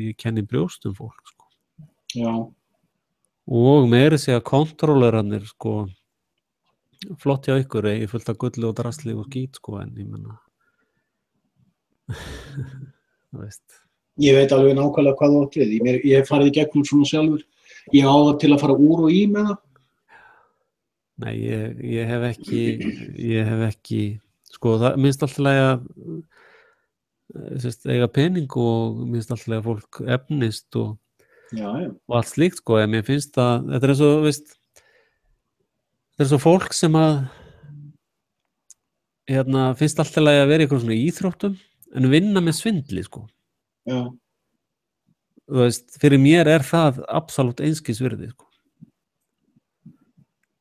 ég kenni brjóstum fólk, sko. Já. Og meiri segja kontrólerarnir, sko, flott hjá ykkur, ég fullt af gulli og drasli og skít, sko, en ég menna, þú veist. Ég veit alveg nákvæmlega hvað þú átt við. Ég hef farið í gegnum svona sjálfur. Ég á það til að fara úr og í með það. Nei, ég hef ekki, sko, það minnst alltaf að eiga pening og minnst alltaf að fólk efnist og allt slíkt, sko, en mér finnst að þetta er svo, veist, þetta er svo fólk sem að finnst alltaf að vera í einhverjum svona íþróttum en vinna með svindli, sko. Já. Þú veist, fyrir mér er það absolutt einskis virði, sko.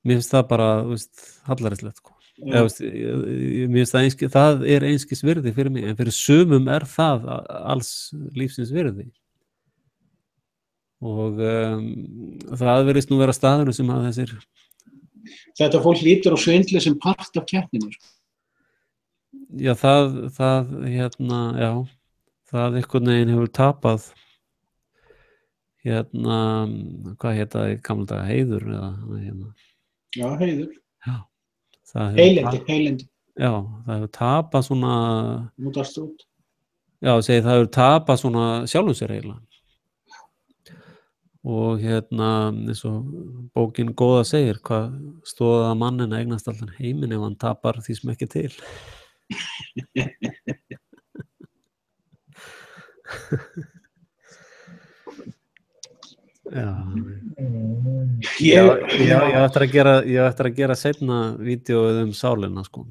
Mér finnst það bara, þú veist, hallærislegt, sko. Eða, veist, mér finnst það er einskis virði fyrir mig, en fyrir sumum er það alls lífsins virði. Og það verðist nú vera staðurinn sem að þessir. Þetta fólk lítur á svindli sem part af keppninu, sko. Já, já. Það einhvern veginn hefur tapað hvað hétt það í gamla daga, heiður eða Já, heiður. Já. Heilindi. Já, það hefur tapað svona Mútast út. Já, það hefur tapað svona sjálfum sér eiginlega. Og eins og bókin góða segir, hvað stóð að manninn eignast allan heiminn ef hann tapar því sem ekki til. Já. Ég ættir að gera seinna vídeóið sálina, sko.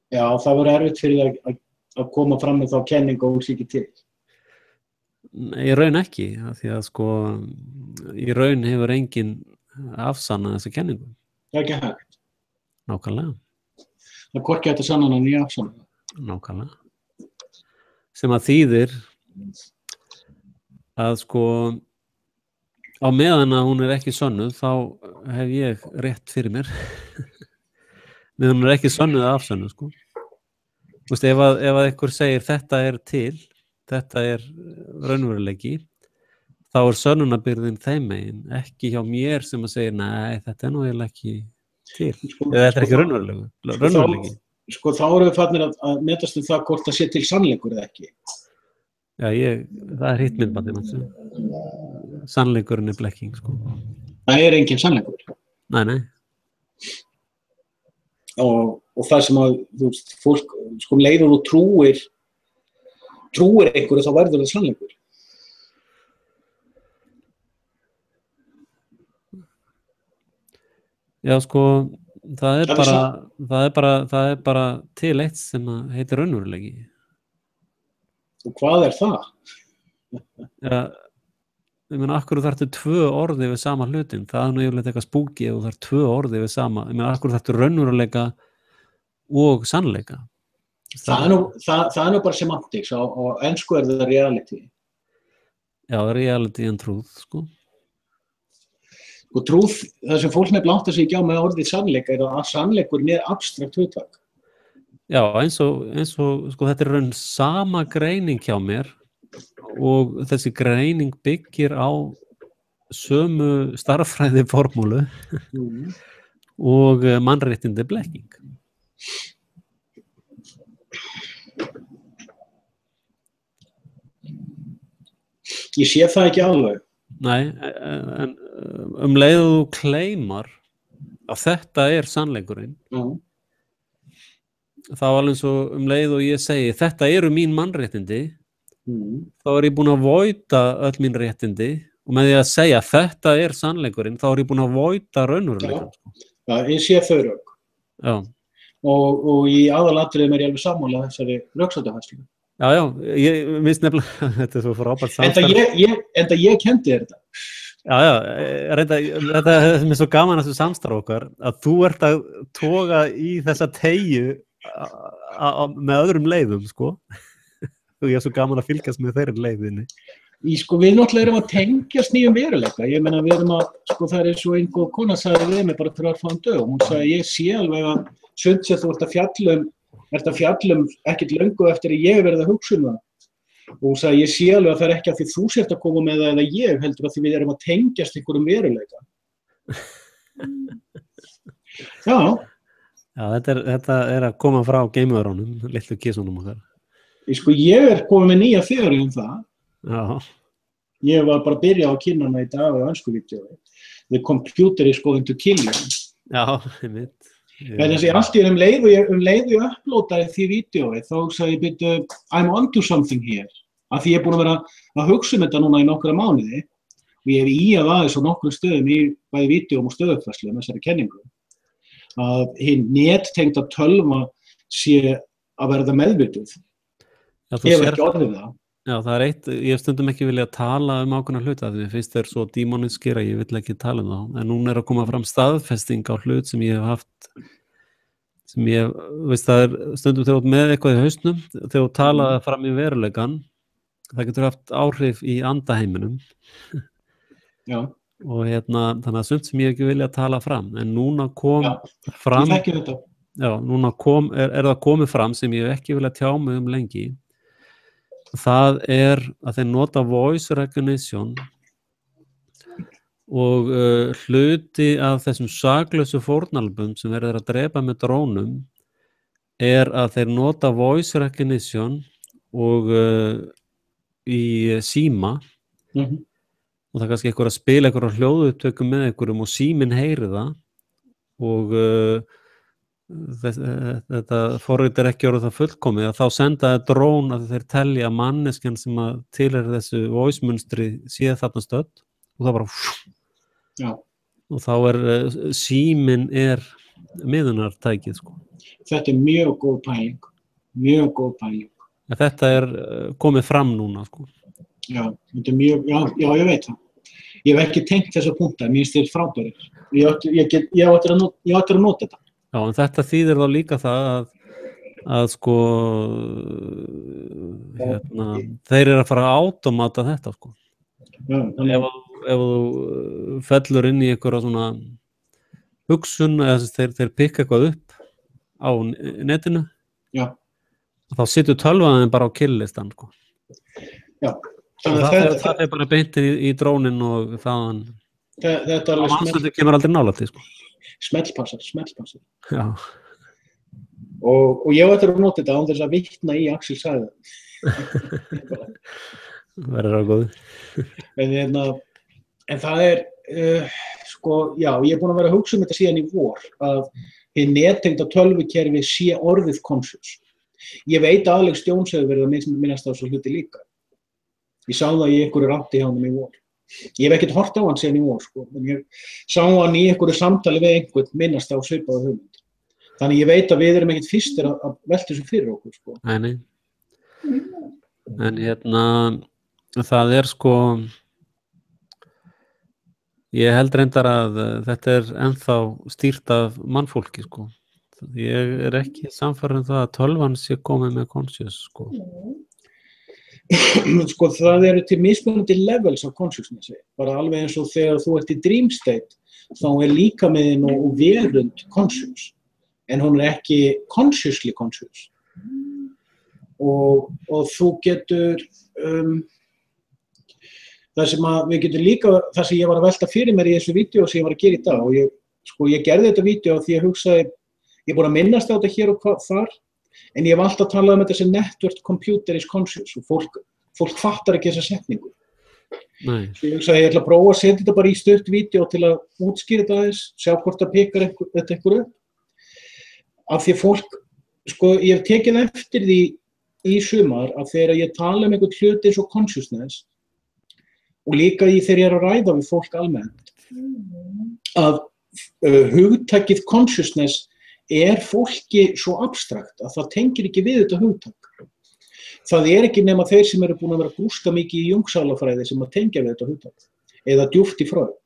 Já, það voru erfitt fyrir að koma fram með þá kenningu og hún sé ekki til. Í raun ekki, því að sko í raun hefur enginn afsannað þessa kenningu. Það er ekki hægt. Nákvæmlega. Það er hvorki hægt að sanna hana nýja afsannað. Nákvæmlega. Sem að þýðir að sko á meðan að hún er ekki sönnuð þá hef ég rétt fyrir mér. Meðan hún er ekki sönnuð að afsönnuð, sko. Þú veist, ef að einhver segir þetta er til, þetta er raunveruleiki, þá er sönnunarbyrðin þeim megin, ekki hjá mér sem að segja, nei, þetta er nú eiginlega ekki til. Eða þetta er ekki raunveruleiki. Sko, þá erum við farnir að metast það hvort það sé til sannleikur eða ekki. Já, það er hitt myndbandi, sannleikurinn er blekking, sko. Það er engin sannleikur. Nei. Og það sem að, þú veist, fólk, sko, leiður og trúir einhverju, þá verður það sannleikur. Já, sko, það er bara til eitt sem heitir raunveruleiki. Og hvað er það? Já, ég meina, akkur þarftu 2 orði við sama hlutin, það er nú yfirleitt eitthvað spúki og það er 2 orði við sama, ég meina, akkur þarftu raunveruleika og sannleika. Það er nú bara semantics, á ensku það reality. Já, reality and truth, sko. Og truth, það sem fólk nefnilega áttar sig ekki á með orðið sannleika að sannleikurinn abstrakt hugtak. Já, eins og sko, þetta raun sama greining hjá mér og þessi greining byggir á sömu starffræði formúlu og mannréttindi blekking. Ég sé það ekki alveg. Nei, en leið og þú kleimar að þetta sannleikurinn, þá alveg svo leið og ég segi þetta eru mín mannréttindi, þá ég búin að voita öll mín réttindi og með því að segja þetta sannleikurinn, þá ég búin að voita raunveruleikann. Já, ég sé þau rök. Já. Og í aðalatriðum ég alveg sammála þessari röksemdafærslu. Já, ég minnst nefnilega þetta svo frábært samstarf. Enda ég kendi þér þetta. Já, þetta sem svo gaman að þessu samstarf okkar, að þú ert að toga í þessa teygju með öðrum leiðum, sko. Og ég svo gaman að fylgjast með þeirri leiðinni. Við náttúrulega erum að tengjast nýjum veruleika. Ég meina, við erum að, það svo einhver kona sagði við mig bara fyrir örfáum dögum. Hún sagði, ég sé alveg að sumt sem þú ert að fjalla ekkert löngu eftir að ég verið að hugsa það. Og hún sagði, ég sé alveg að það ekki að því þú sért að koma með það eða ég heldur að því við erum að tengjast einhverjum veruleika. Já. Já, þetta að koma frá geimverunum, litlu kísunum okkar. Ég komið með nýja þeorí það. Já. Ég var bara að byrja á að kynna hana í dag á önskuvídeói. The computer is going to kill you. Já, ég veit. En þessi allt í leið og ég upplótaði því vídeói, þá sagði ég byrju, I'm onto something here. Af því ég búin að vera að hugsa þetta núna í nokkra mánuði og ég hef íað aðeins á nokkrum stöðum í bæði vídeóm og stöðuppfærslu þessari kenningu. Að hinn nettengda tölva sé að verða meðvituð. Ég hef ekki orðið það. Já, það eitt, ég hef stundum ekki viljað tala ákveðna hluta því mér finnst þeir svo dímoniskir að ég vill ekki tala þá. En núna að koma fram staðfesting á hlut sem ég hef haft, sem ég, veist það stundum þegar þú ert með eitthvað í hausnum, þegar þú talaði fram í veruleikann, það getur haft áhrif í andaheiminum. Já. Og þannig að sumt sem ég ekki viljað tala fram, en núna kom fram, ég þekki þetta. Já, núna það komið fram sem ég hef ekki viljað tjá mig lengi. Það að þeir nota voice recognition og hluti af þessum saklausu fórnalbum sem verður að drepa með drónum að þeir nota voice recognition og í síma og það er kannski einhver að spila einhverja hljóðupptökum með einhverjum og síminn heyri það og þetta forrit ekki orðið það fullkomið að þá senda það drón að þeir telja að manneskjan sem að tilheyrir þessu voice-munstri sé þarna stödd og það bara Já. Og þá síminn miðunartækið sko. Þetta mjög góð pæling. Þetta komið fram núna sko. Já, þetta mjög, já, ég veit það. Ég hef ekki tengt þessa punkta, mér finnst þeir frábærir. Ég áttir að nota þetta. Já, en þetta þýðir þá líka það að sko þeir að fara að automata þetta sko. Já, ef þú fellur inn í einhverja svona hugsun eða þeir pikka eitthvað upp á netinu þá situr tölvaðin bara á kill-listan sko. Já. Það bara beint í drónin og þaðan það kemur aldrei nálægt því sko. Smellpassar. Já. Og ég ætti að nota þetta án þess að vitna í Axel sagði. Verður það góð. En það sko, já, ég er búin að vera að hugsa þetta síðan í vor að hið nettengda tölvukerfi sé orðið conscious. Ég veit að Alex Jones hefur verið að minnast á þessu hluti líka. Ég sá það í einhverju rátti hjá honum í vor. Ég hef ekkert hort á hann síðan í vor, sko, en ég sá hann í einhverju samtali við einhvern minnast á svipaða hugmynd. Þannig ég veit að við erum ekkert fyrstir að velta þessu fyrir okkur, sko. Nei. En það sko, ég held reyndar að þetta ennþá stýrt af mannfólki, sko. Ég ekki sannfærður það að tölvan sé komið með conscious, sko. Sko, það eru til mismunandi levels af consciousnessi, bara alveg eins og þegar þú ert í dream state, þá líkaminn og verund conscious, en hún ekki consciously conscious. Og þú getur, það sem ég var að velta fyrir mér í þessu vídeo sem ég var að gera í dag, og ég gerði þetta vídeo því ég hugsaði, ég er búin að minnast á þetta hér og þar, en ég hef alltaf talað þetta sem network computer is conscious, og fólk fattar ekki þessa setningu. Nei. Svo ég hugsaði, ég ætla að prófa að setja þetta bara í stutt vídeo til að útskýra þetta aðeins, sjá hvort það pikkar þetta eitthvað upp. Af því að fólk, sko, ég hef tekið eftir því í sumar að þegar ég tala einhvern hluti eins og consciousness, og líka þegar ég er að ræða við fólk almennt, að hugtakið consciousness fólki svo abstrakt að það tengir ekki við þetta hugtak. Það ekki nema þeir sem eru búin að vera að grúska mikið í jungsalafræði sem að tengja við þetta hugtak, eða djúpt í Freud.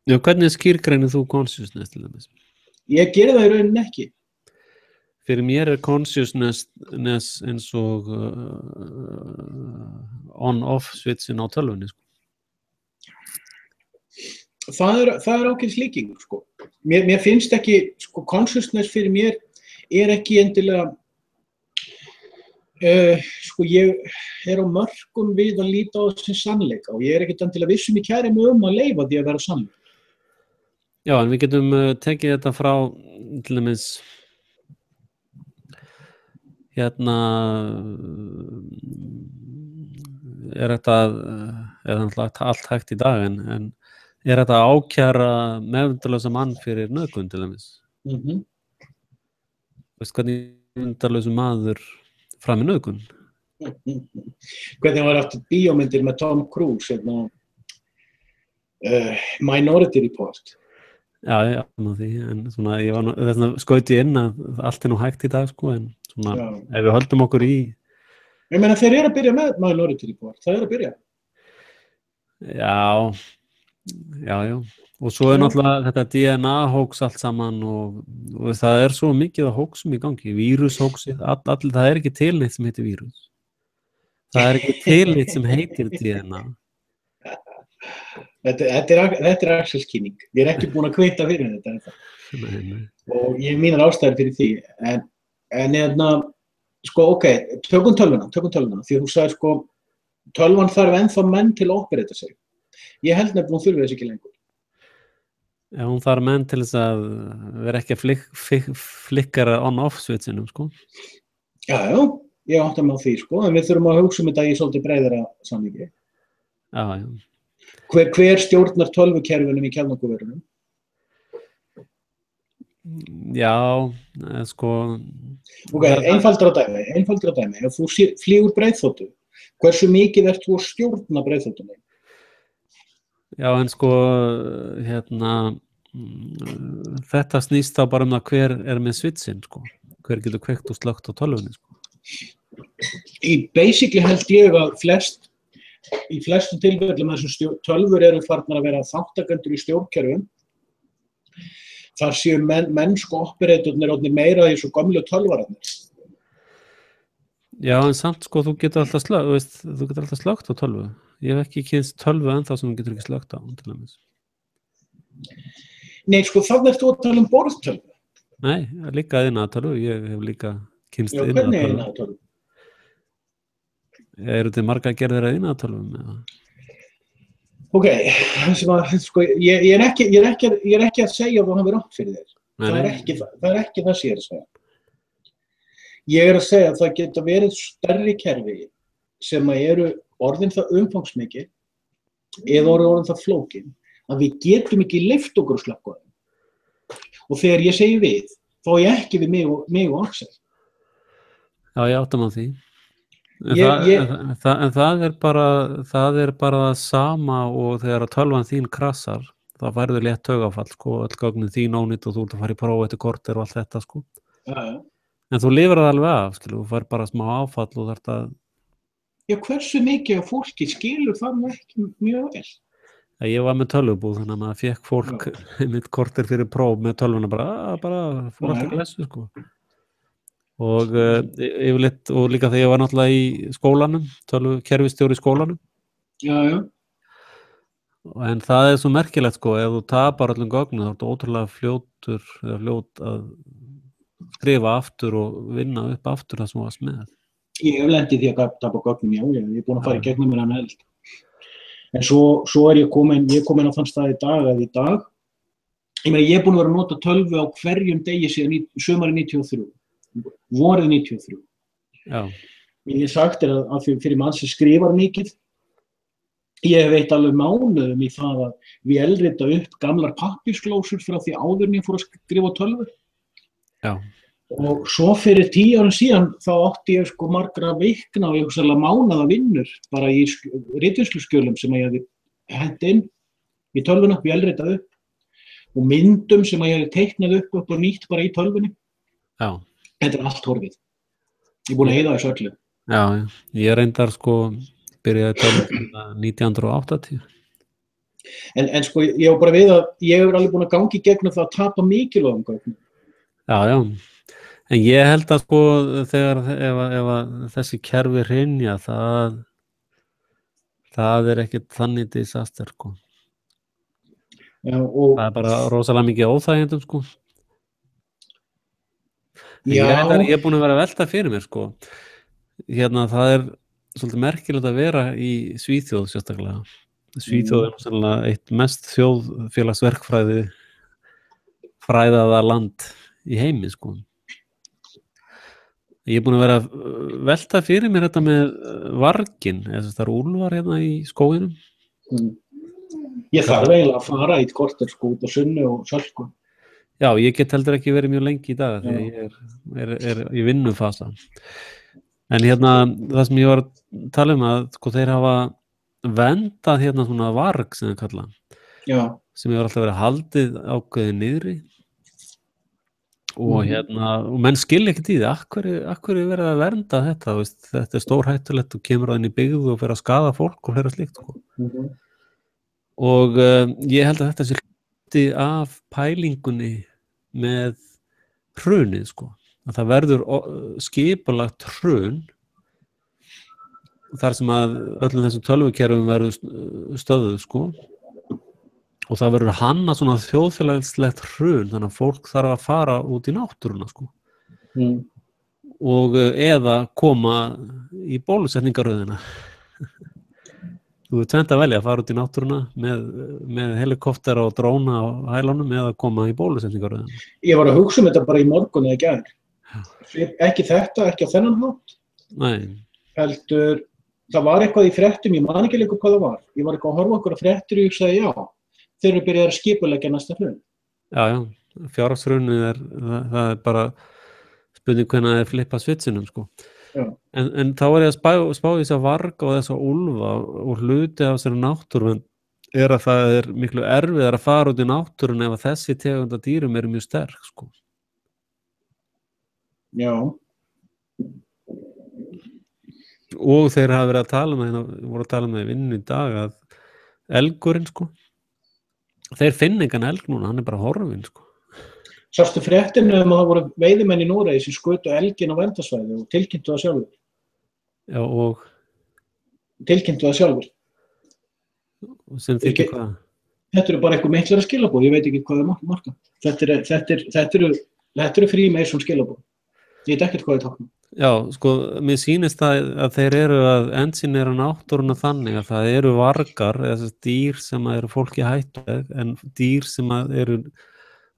Já, hvernig skýrgreinir þú consciousness til dæmis? Ég geri það í rauninni ekki. Fyrir mér consciousness eins og on-off switchin á tölvunni, sko. Það ákveðis líkingur, sko. Mér finnst ekki, sko, consciousness fyrir mér ekki endilega, sko, ég á mörkum við að líta á þessi sannleika og ég ekkert endilega vissum í kæri mig að leyfa því að vera sannleika. Já, en við getum tekið þetta frá, til dæmis, hérna, þetta, allt hægt í dag, en þetta ákjara meðvindalösa mann fyrir nauðgun til dæmis? Veist hvernig meðvindalösa maður fram í nauðgun? Hvernig var aftur bíómyndir með Tom Cruise, Minority Report? Já, því, en svona, ég var þess að skauti inn að allt nú hægt í dag, sko, en svona, ef við höldum okkur í... Ég meina, þeir að byrja með Minority Report, það að byrja. Já, og svo náttúrulega þetta DNA-hóks allt saman og það svo mikið af hóksum í gangi, vírushóksið, það ekki til neitt sem heitir vírus. Það ekki til neitt sem heitir DNA. Þetta axelskynning. Ég ekki búin að kveita fyrir þetta. Nei. Og ég mínar ástæður fyrir því. En sko, ok, tökum tölvuna. Því þú sagði, sko, tölvan þarf ennþá menn til að operata sig. Ég held nefnilega hún þurfi þess ekki lengur. Já, hún þarf menn til þess að vera ekki að flikkara on-off switchinum, sko. Já, ég átta mig á því, sko, en við þurfum að hugsa þetta í svolítið breiðara samhengi. Já. Hver stjórnar tölvukerfunum í kjarnorkuverunum? Já, sko... Ok, einfaldra dæmi. Ef þú flýgur breiðþotu, hversu mikið ert þú að stjórna breiðþotunni? Já, en sko, þetta snýst þá bara það hver með switchin, sko. Hver getur kveikt og slökkt á tölvunni, sko. Basically held ég að í flestum tilfellum þessum tölvur eru farnar að vera þáttakendur í stjórnkerfum. Þar séu mennsku operatornir meira í svo gömlu tölvararnir. Já, en samt, sko, þú getur alltaf slökkt á tölvu. Ég hef ekki kynst tölvu ennþá sem þú getur ekki slökkt á, til dæmis. Nei, sko, þannig ert þú að tala borðtölvu. Nei, líka iðnaðartölvu. Ég hef líka kynst iðnaðartölvu. Já, hvernig iðnaðartölvu? Eru þetta margar gerðir að iðnaðartölvum? Ok, sko, ég er ekki að segja að það hafi rátt fyrir þér. Það er ekki það sem ég er að segja. Ég er að segja að það geta verið stærri kerfi sem eru orðin það umfangsmikið eða orðin það flókin að við getum ekki leyft okkur að slökkva þeim. Og þegar ég segi við, þá ég ekki við mig og Axel. Já, ég átta mig á því. En það er bara það sama og þegar að tölvan þín krassar, þá færðu létt taugafall, sko, öll gögnin þín ónýtt og þú ert að fara í próf eftir korter og allt þetta, sko. Já. En þú lifir það alveg af, þú fær bara smá áfall og þarft að... Já, hversu mikið af fólki skilur það nú ekki mjög vel? Ég var með tölvubúð, þannig að maður fekk fólk mitt korter fyrir próf með tölvuna bara fór alltaf blessu, sko. Og yfirleitt, og líka þegar ég var náttúrulega í skólanum, kerfisstjóri í skólanum. Já. En það svo merkilegt, sko, ef þú tapar öllum gögnum, þá ertu ótrúlega fljót að skrifa aftur og vinna upp aftur það sem þú varst með. Ég hef lent í því að tapa gögnum, já, ég er búin að fara í gegnum mér hann eld. En svo er ég komin á þann stað í dag, ég meina, ég er búin að vera að nota tölvu á hverjum degi síðan sumarið 93, vorið 93. Já. Ég hef sagt að fyrir mann sem skrifar mikið, ég hef veitt alveg mánuðum í það að vélrita upp gamlar pappírsglósur frá því áður en ég fór að skrifa á tölvu. Já. Og svo fyrir 10 árum síðan þá átti ég sko margra vikna og einhversalega mánaða vinnur bara í ritvinnsluskjölum sem ég hefði hent inn í tölvuna, vélritað upp og myndum sem ég hefði teiknað upp og nýtt bara í tölvunni. Já. Þetta allt horfið. Ég er búin að eyða þessu öllu. Já, ég reyndar sko byrjaði tölvu 1980. En sko ég var bara við að ég hefur alveg búin að gangi gegnum það að tapa mikilvægum gögnum. Já. En ég held að sko þegar ef þessi kerfi hrynja það ekkert þannig disaster, sko. Já, og það bara rosalega mikið óþægindum, sko. Já. Ég er búin að vera að velta fyrir mér, sko. Hérna, það svolítið merkilegt að vera í Svíþjóð sérstaklega. Svíþjóð sannlega eitt mest þjóðfélagsverkfræðaða land í heimi, sko. Ég er búin að vera að velta fyrir mér þetta með varginn, eða það úlfar hérna í skóginum. Ég þarf eiginlega að fara í korter sko út á Sunnu og Sölku. Já, ég get heldur ekki verið mjög lengi í dag því ég er í vinnufasa. En hérna, það sem ég var að tala að sko þeir hafa vendað hérna svona varg sem þeir kalla. Já. Sem hefur alltaf verið haldið ákveðið niðri. Og og menn skilja ekkert í því, af hverju er verið að vernda þetta, veist, þetta stórhættulegt og kemur það inn í byggðu og fer að skaða fólk og fleira slíkt, sko. Og ég held að þetta sé hluti af pælingunni með hrunið, sko, að það verður skipulagt hrun þar sem að öllum þessum tölvukerfum verður stöðuð, sko. Og það verður hanna svona þjóðfélagslegt hrun, þannig að fólk þarf að fara út í náttúruna, sko. Og eða koma í bólusetningaröðina. Þú tvennt að velja að fara út í náttúruna með helikóptera og dróna á hælunum eða koma í bólusetningaröðina. Ég var að hugsa þetta bara í morgun eða gær. Ekki þetta, ekki á þennan hátt. Nei. Heldur, það var eitthvað í fréttum, ég man ekki lengur hvað það var. Ég var eitthvað að horfa okkur á fréttir og ég sagði já. Þeir eru byrjað að skipuleggja næsta hrun. Já, fjárhagshrunið það bara spurning hvernig það flippa svitsinum, sko. En þá var ég að spá í þess að varga og þess að úlfa og hluti af þessari náttúruvernd að það miklu erfiðar að fara út í náttúrun ef að þessi tegunda dýrum eru mjög sterk, sko. Já. Og þeir hafa verið að tala með vinnu í dag að elgurinn, sko. Þeir finna engan elg núna, hann bara horfinn, sko. Sástu fréttinu að það voru veiðimenn í Noregi sem skutu elginn á verndarsvæði og tilkynntu það sjálfur. Já, og? Tilkynntu það sjálfur. Og sem þykir hvað? Þetta eru bara eitthvað miklara skilaboð, ég veit ekki hvað það marka. Þetta eru Freemason skilaboð. Ég veit ekkert hvað það táknar. Já, sko, mér sýnist að þeir eru að endsýnera náttúruna þannig að það eru vargar, eða dýr sem eru fólki hættu, en dýr sem eru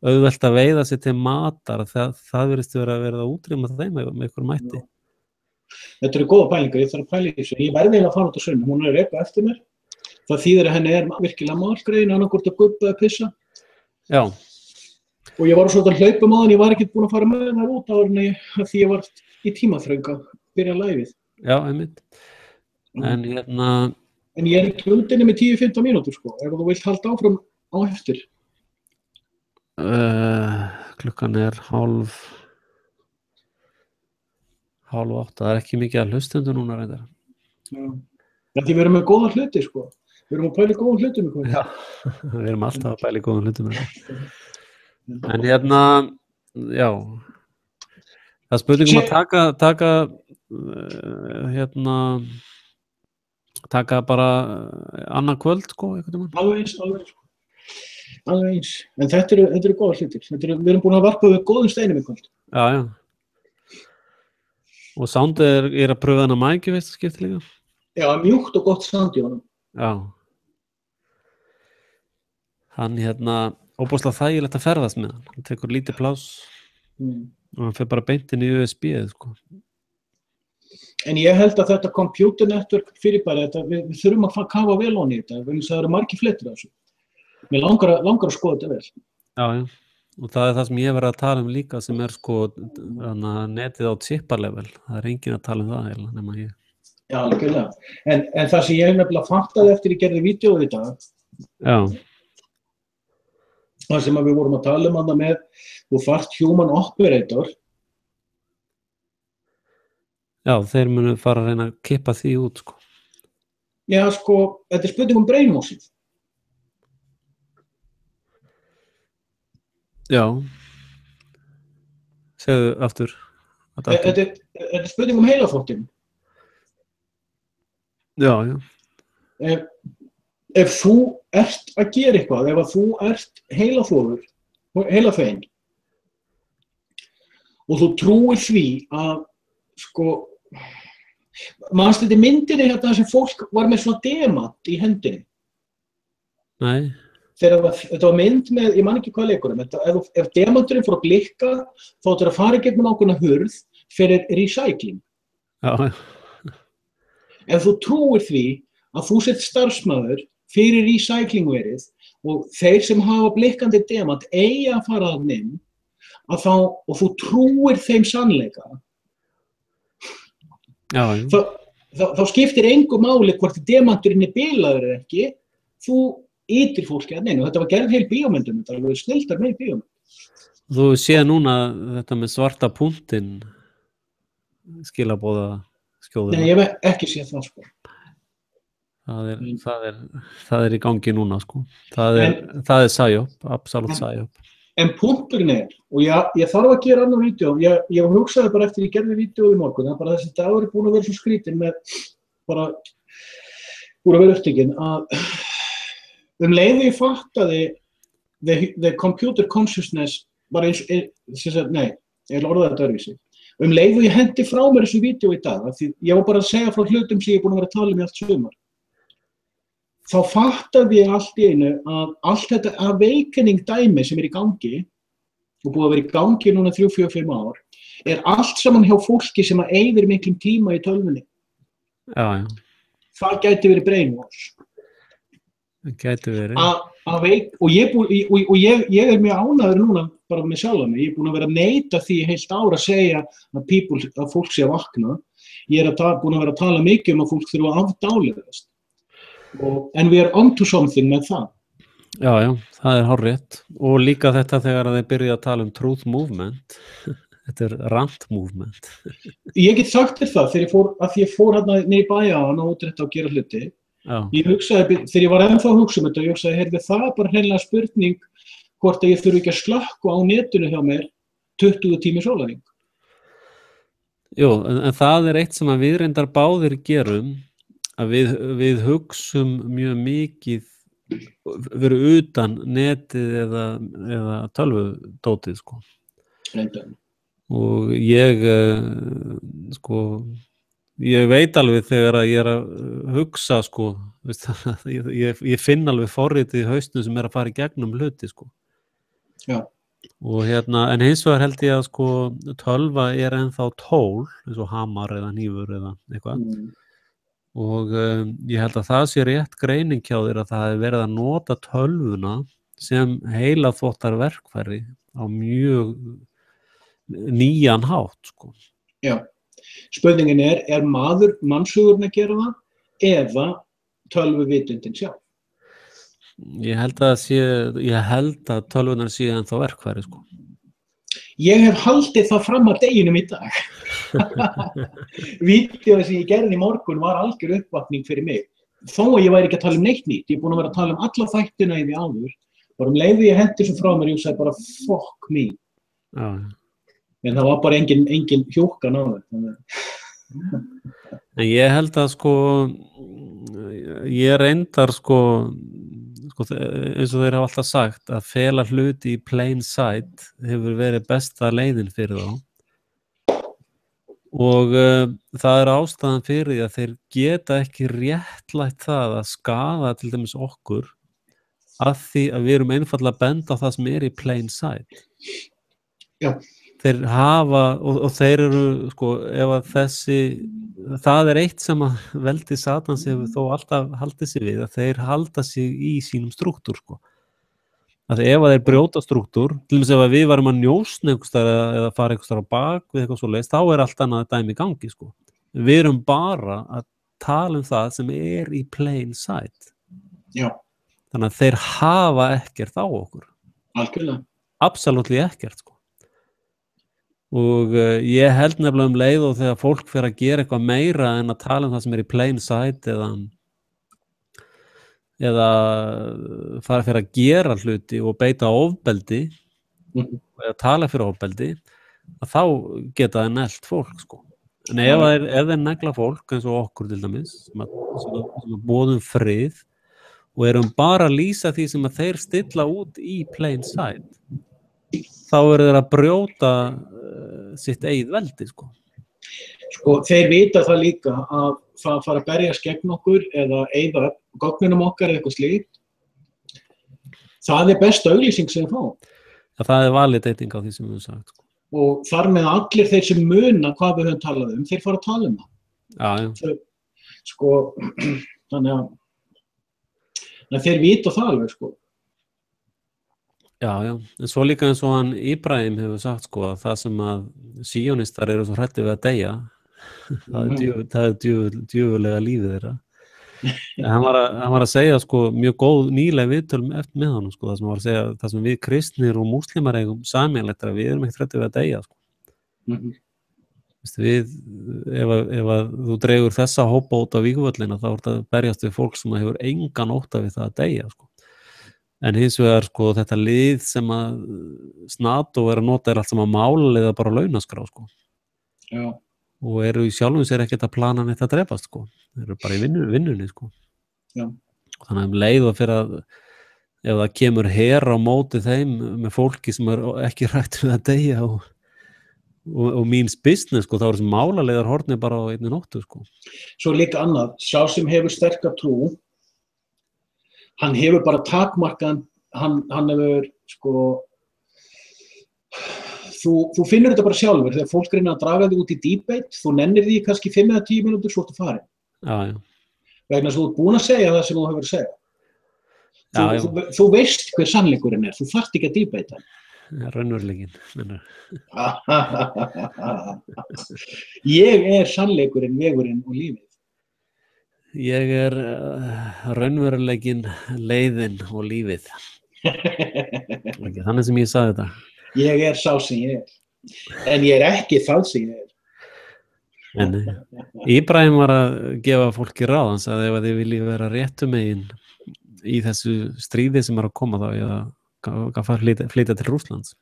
auðvelt að veiða sér til matar, það virðist verið að útrýma þeim með einhverjum mætti. Þetta eru góða pælingar, ég þarf að pæla í þessu. Ég verði eiginlega að fara út á Sunnu, hún er eitthvað eftir mér. Það þýðir að henni virkilega málgrein, annarkvort að gubba eða pissa. Já. Og ég var svona að hlaupa á hann, ég var ekkert búin að fara með þar út af því ég var í tímaþröng að byrja læfið. Já, einmitt. En ég er í klundinni með 10-15 mínútur, sko, ef þú vilt halda áfram á eftir. Klukkan er hálf 7:30, það ekki mikið að hlustendur núna reyndar. Já, því við erum með góða hluti, sko. Við erum að pæla í góðum hlutum. Já, við erum alltaf að pæla í góðum hlutum. En já, það er spurningum að taka bara annað kvöld, sko, einhvern veginn. Alveg eins. En þetta eru góða hlutir. Við erum búin að varpa við góðum steinum í kvöld. Já. Og soundið er að pröfa hana mæki, veist það skipti líka? Já, mjúkt og gott sound í honum. Já. Hann óbúslega þægilegt að ferðast með hann. Hann tekur lítið pláss og hann fer bara beint inn í USB, sko. En ég held að þetta computer network fyrirbæri, við þurfum að kafa vel á þetta, það eru margir flettir af þessu. Mér langar að skoða þetta vel. Já. Og það er það sem ég verið að tala um líka sem er sko netið á chippa-level. Það er enginn að tala um það heila nema ég. Já, algjörlega. En það sem ég nefnilega fattaði eftir ég gerði vídeóið í dag. Já. Það sem við vorum að tala um með þú þarft human operator. Já, þeir munu fara að reyna að kippa því út, sko. Já, sko, þetta er spurning brainwashing. Já. Segðu aftur. Þetta er spurning heilaþvottinn. Já. Ef þú ert að gera eitthvað, ef þú ert heilaþvofur, heilaþveginn, og þú trúir því að, sko, manstu þetta myndinni hérna sem fólk var með svona demant í hendinni? Nei. Þetta var mynd með, ég man ekki hvað leikunum, ef demanturinn fór að blikka, þá ættir að fara í gegnum ákveðna hurð fyrir recycling. Já. Ef þú trúir því að þú sett starfsmaður fyrir recyclingverið og þeir sem hafa blikkandi demant eigi að fara að inn, og þú trúir þeim sannleika, þá skiptir engu máli hvort demanturinn er bilaður eða ekki, þú ytir fólki að neina og þetta var gerð heil bíómyndum, þetta var snilldar með bíómynd. Þú séð núna þetta með svarta punktinn skilaboða skjóður? Nei, ég hef ekki séð það, sko. Það er í gangi núna, sko. Það er psyop, absolutt psyop. En punkturinn og ég þarf að gera annar vídeó, ég hugsaði bara eftir ég gerði vídeó í morgun, það bara þessi dagur er búin að vera svo skrítinn með bara búin að vera upptekinn að leið ég fattaði the computer consciousness bara eins, nei, ég orðaði þetta öðruvísi. Leið ég hendi frá mér þessu vídeó í dag, því ég var bara að segja frá hlutum sem ég er búin að vera að tala um í allt sumar. Þá fattaði ég allt í einu að allt þetta awakening dæmi sem er í gangi, og búið að vera í gangi núna 3-4-5 ár, er allt saman hjá fólki sem að eyðir miklum tíma í tölvunni. Já. Það gæti verið brainwash. Það gæti verið. Og ég er mjög ánægður núna bara með sjálfa mig. Ég er búin að vera að neita því heilt ár að segja að fólk sé að vakna. Ég er búin að vera að tala mikið um að fólk þurfa að afdáleiðast. En við erum onto something með það. Já, það er hárrétt. Og líka þetta þegar þeir byrja að tala um truth movement. Þetta er rant movement. Ég get sagt þér það þegar ég fór hérna niður í bæja og útrétta og gera hluti. Ég hugsaði, þegar ég var ennþá að hugsa um þetta, ég hugsaði, heyrðu, það er bara hreinlega spurning hvort að ég þurfi ekki að slökkva á netinu hjá mér 20 tími sólarhring. Jú, en það er eitt sem að við reyndar báðir gerum, að við hugsum mjög mikið veru utan netið eða tölvudótið, sko. Reyndar. Og ég veit alveg þegar að ég er að hugsa, sko, ég finn alveg forritið í hausnum sem er að fara í gegnum hluti, sko. Já. Og en hins vegar held ég að, sko, tölva er ennþá tól, eins og hamar eða hnífur eða eitthvað. Og ég held að það sé rétt greining hjá þér að það hefur verið að nota tölvuna sem heilaþvottar verkfæri á mjög nýjan hátt, sko. Já. Spurningin er mannshugurinn að gera það eða tölvuvitundin sjálf? Ég held að tölvunar sé ennþá verkfæri, sko. Ég hef haldið það fram að deginum í dag. Vídeóið sem ég gerði í morgun var algjör uppvakning fyrir mig. þó að ég væri ekki að tala neitt nýtt, ég er búin að vera að tala alla þættina í því áður, bara leiði ég hendi þessu frá mér, ég sagði bara fuck me. Já. En það var bara engin hjúkkan á það. En ég held að ég reyndar eins og þeir hafa alltaf sagt að fela hluti í plain sight hefur verið besta leiðin fyrir þá og það er ástæðan fyrir því að þeir geta ekki réttlætt það að skaða til dæmis okkur að því að við erum einfaldlega að benda á það sem er í plain sight. Já. Þeir hafa og þeir eru ef að það er eitt sem að veldi Satans hefur þó alltaf haldið sig við að þeir halda sig í sínum strúktúr að ef að þeir brjóta strúktúr til dæmis ef að við varum að njósna eða fara einhverstaðar á bak við eitthvað svoleiðis þá er allt annað dæmi í gangi við erum bara að tala það sem er í plain sight. Já. Þannig að þeir hafa ekkert á okkur. Algjörlega. Absolutely ekkert og ég held nefnilega leið og þegar fólk fer að gera eitthvað meira en að tala það sem er í plain sight eða fara fyrir að gera hluti og beita ofbeldi eða tala fyrir ofbeldi að þá geta það neglt fólk en ef þeir negla fólk eins og okkur til dæmis sem boðum frið og erum bara að lýsa því sem að þeir stilla út í plain sight þá eru þeir að brjóta sitt eigið veldi þeir vita það líka að það fara að berjast gegn okkur eða eyða gögnunum okkar eða eitthvað slíkt það er besta auglýsing sem við fáum. Ja, það er validating á því sem við höfum sagt og þar með allir þeir sem muna hvað við höfum talað þeir fara að tala það. Já. Þannig að þeir vita það alveg Já, en svo líka eins og hann Íbrahim hefur sagt að það sem að síónistar eru svo hræddir við að deyja það er djöfulega lífið þeirra. Hann var að segja mjög góð nýleg viðtöl eftir með honum það sem var að segja það sem við kristnir og múslimar eigum sameiginlegt að við erum ekki hræddir við að deyja ef að þú dregur þessa hópa út á vígvöllina þá er það berjast við fólk sem hefur engan ótta við það að deyja En hins vegar þetta lið sem að NATO er að nota allt sem að mála eða bara launaskrá Já. Og eru í sjálfum sér ekkert að plana neitt að drepast Þeir eru bara í vinnunni Já. Þannig að leið og fyrir að ef það kemur her á móti þeim með fólki sem er ekki hrætt við að deyja og means business þá er þessi málaleiðar horfnir bara á einni nóttu Svo líka annað, sá sem hefur sterka trú hann hefur bara takmarkaðan, hann hefur þú finnur þetta bara sjálfur þegar fólk reyna að draga þig út í debate, þú nennir því kannski 5 eða 10 mínútur svo ertu farin. Já. Vegna þess að þú ert búin að segja það sem þú hefur að segja. Þú veist hver sannleikurinn er, þú þarft ekki að debate hann. Raunveruleikinn. Ég er sannleikurinn, vegurinn og lífið. Ég er raunveruleikinn, leiðin og lífið. Þannig sem ég sagði þetta. Ég er sá sem ég er. En ég er ekki það sem ég er. En Íbrahim var að gefa fólki ráð, hann sagði ef þið viljið vera réttu megin í þessu stríði sem er að koma þá eða að flytja til Rússlands.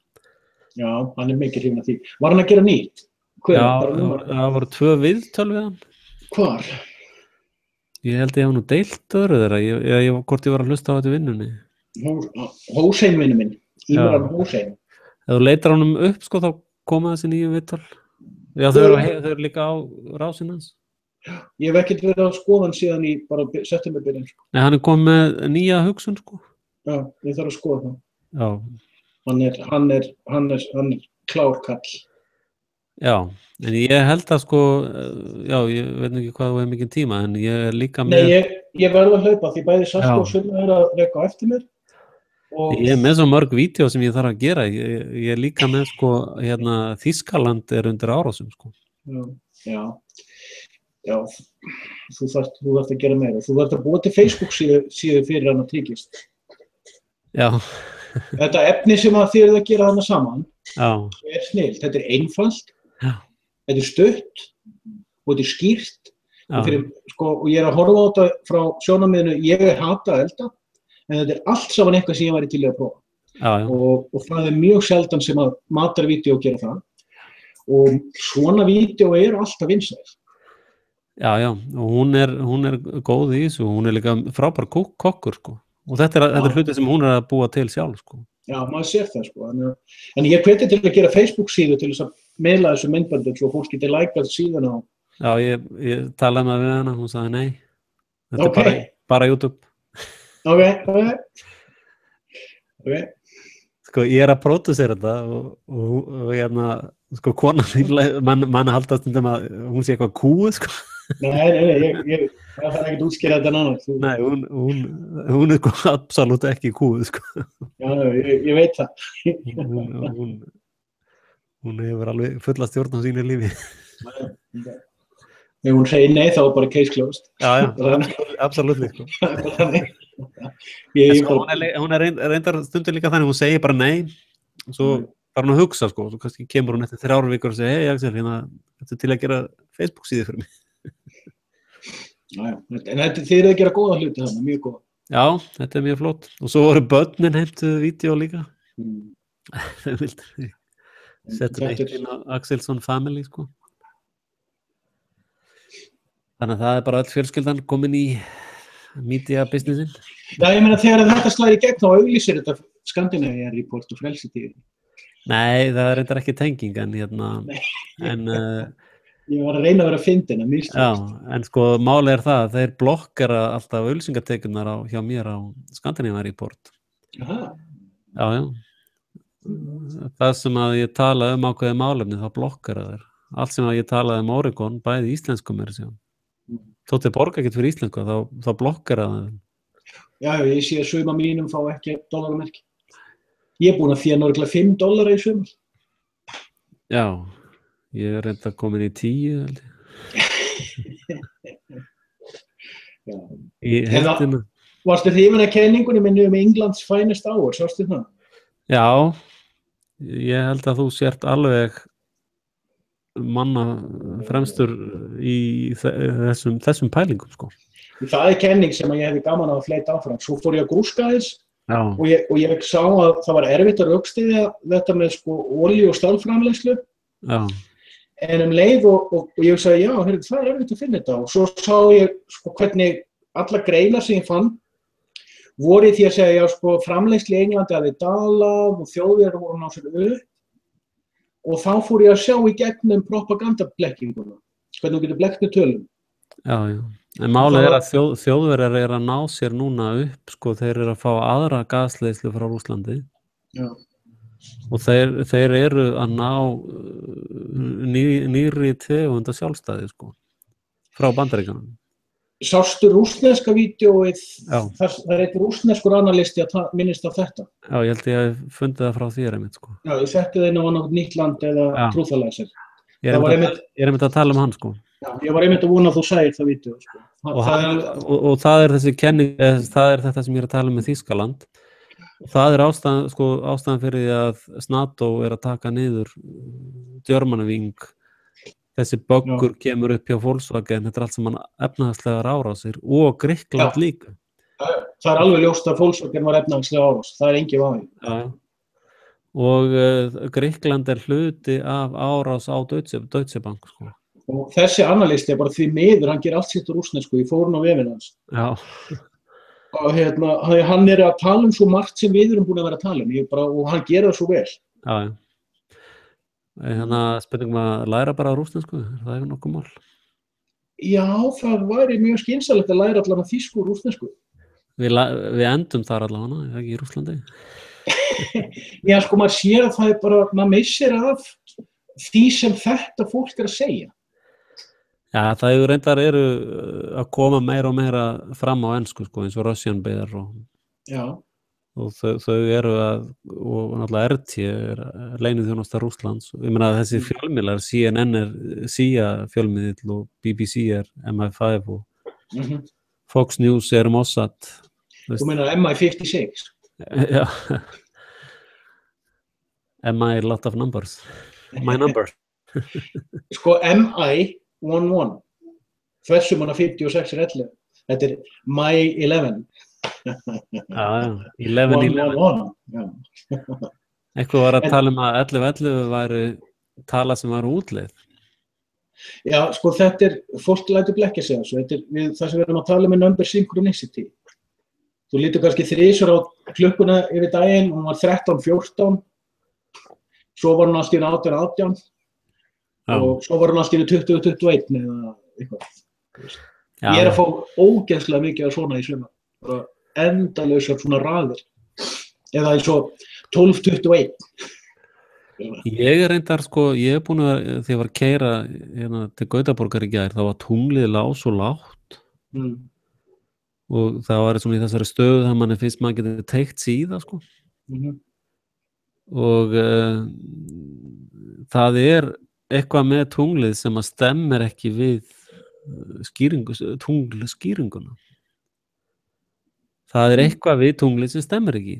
Já, hann er mikið hrifinn af því. Var hann að gera nýtt? Það voru 2 viðtöl við hann. Hvar? Ég held ég hafa nú deilt öðru þeirra, hvort ég var að hlusta á þetta í vinnunni. Hósein vinnu minn, Ívaran Hósein. Ef þú leitar honum upp þá koma þessi nýju viðtöl. Já, þau eru líka á rásinn hans. Ég hef ekkert verið að skoða hann síðan í bara septemberbyrjun. Nei, hann er komið með nýja hugsun Já, ég þarf að skoða það. Já. Hann er klár kall. Já, en ég held að já, ég veit ekki hvað þú hefur mikið tíma, en ég er líka með... Nei, ég verð að hlaupa, því bæði Salko og Sunna er að reka á eftir mér. Ég er með svo mörg vídeó sem ég þarf að gera, ég er líka með Þýskaland er undir árásum. Já, þú þarft að gera meira, þú þarft að búa til Facebook síðu fyrir hann að tryggist. Já. Þetta efni sem þið eruð að gera hana saman, er snill, þetta er einfalt. Já. Þetta er stutt og þetta er skýrt. og ég að horfa á þetta frá sjónarmiðinu, ég hata að elda, en þetta allt saman eitthvað sem ég væri til í að prófa. Og það mjög sjaldan sem að matarvídeó gera það. Og svona vídeó alltaf vinsæl. Já, og hún er góð í þessu, hún líka frábær kokkur, sko. Og þetta er hluti sem hún að búa til sjálf, sko. Já, maður sér það, sko. En ég hveti til að gera Facebook-síðu til þess að miðla þessu myndböndum svo fólk geti lækað síðuna á. Já, ég talaði með hana, hún sagði nei. Þetta bara YouTube. Ok. Sko, ég að pródúsera þetta og hérna, sko, konan mann halda stundum að hún sé eitthvað kúu, sko. Nei, ég þarf ekki að útskýra þetta nánar. Nei, hún sko absolutt ekki kúu, sko. Já, ég veit það. Hún hefur alveg fulla stjórn á sínu lífi. Ef hún segir nei, þá bara case closed. Já, absolutt, sko. Hún reyndar stundum líka þannig, hún segir bara nei, svo bara hún að hugsa, sko, svo kannski kemur hún eftir 3 vikur og segir, hey Axel, hérna, þetta til að gera Facebook-síðu fyrir mig. Já, en þið að gera góða hluti þarna, mjög góða. Já, þetta mjög flott. Og svo voru börnin heimtuðu vídeo líka. Þau vildi setja eitt inn á Axelsson Family, sko. Þannig að það bara öll fjölskyldan komin í media businessin. Já, ég meina þegar þetta slæri gegn þá auglýsir þetta Scandinavian Report og Frelsi-TV. Nei, það reyndar ekki tenging en ég var að reyna að vera fyndin að mista. Já, en sko málið það að þeir blokkera alltaf auglýsingatekurnar hjá mér á Scandinavian Report. Aha. Já. Það sem að ég talaði ákveðið málefni þá blokkera þeir. Allt sem að ég talaði Oregon, bæði íslenskum þótt þeir borga ekkert fyrir íslensku, þá blokkera þeir. Já, ég sé að suma mínum fá ekki $1 Ég búin að þjána örugglega $5 í sumar. Já, ég reynda komin í 10, held ég. Í heldina. Varstu hrifin af kenningunni minni England's finest hour, sástu það? Já, ég held að þú sért alveg manna fremstur í þessum pælingum, sko. Það kenning sem ég hefði gaman að fleita áfram. Svo fór ég að grúska þess. Og ég sá að það var erfitt að rökstyðja þetta með sko olíu- og stálframleiðslu. En leið og ég sagði, já, það erfitt að finna þetta. Og svo sá ég sko hvernig alla greinar sem ég fann voru í því að segja, já, sko, framleiðslu í Englandi hafði dalað og Þjóðverjar voru ná sér upp. Og þá fór ég að sjá í gegnum propagandablekkinguna. Hvernig þú getur blekkt með tölum. Já. En málið að Þjóðverjar að ná sér núna upp, sko, þeir að fá aðra gasleiðslu frá Rússlandi. Já. Og þeir að ná nýrri tegunda sjálfstæði, sko, frá Bandaríkjunum. Sástu rússneska vídeóið, það eitt rússneskur analisti að minnist af þetta. Já, ég held ég að fundið það frá þér einmitt, sko. Já, ég setti það inn á annað nýtt land eða trúðalæsir. Ég einmitt að tala hann, sko. Já, ég var einmitt að vona að þú sæðir það vídeó, sko. Og það þessi kenning, það þetta sem ég að tala með Þýskaland. Það ástæðan fyrir því að NATO að taka niður Germanwing. Þessi böggur kemur upp hjá Volkswagen, þetta allt sem hann efnahagslegar árásir og Grikkland líka. Það alveg ljóst að Volkswagen var efnahagslega árás, það engin vafi. Já. Og Grikkland hluti af árás á Deutsche Bank, sko. Og þessi analisti bara því miður, hann ger allt sitt rússnesku, ég fór á vefinn hans. Já. Og hann að tala svo margt sem við erum búin að vera að tala og hann gera það svo vel. Já. Þannig að spurningum að læra bara rússnesku, það nokkuð mál. Já, það væri mjög skynsamlegt að læra allavega þýsku og rússnesku. Við endum þar allavega, ekki í Rússlandi. Já, sko, maður sér að það bara, maður missir af því sem þetta fólk að segja. Já, það reyndar að koma meira og meira fram á ensku, sko, eins og Russian Bear og þau og náttúrulega RT leyniþjónusta Rússlands. Ég meina að þessi fjölmiðlar, CNN CIA fjölmiðill og BBC MI5 og Fox News Mossad. Þú meina MI56? Já. MI lot of numbers. My number. Sko MI11. þversum hana 56 11. Þetta My 11. Já, 11. Já. Eitthvað var að tala að 11 væri tala sem var útleið. Já, sko þetta fólk lætur blekkja sig þessu. Þetta það sem við erum að tala number synchronicity. Þú lítur kannski þrisvar á klukkuna yfir daginn, hún var 13:14, svo var hún allt í 18:18 og svo var hún allt í 20:21 eða eitthvað. Ég að fá ógeðslega mikið af svona í sumar, bara endalausar svona raðir, eða eins og 12:21. Ég reyndar sko, ég búin að þegar ég var að keyra til Gautaborgar í gær, þá var tunglið lág svo lágt og það var svona í þessari stöðu það manni finnst maður getið teygt sig í það sko. Og það eitthvað með tunglið sem að stemmir ekki við tunglskýringuna. Það eitthvað við tunglið sem stemmir ekki.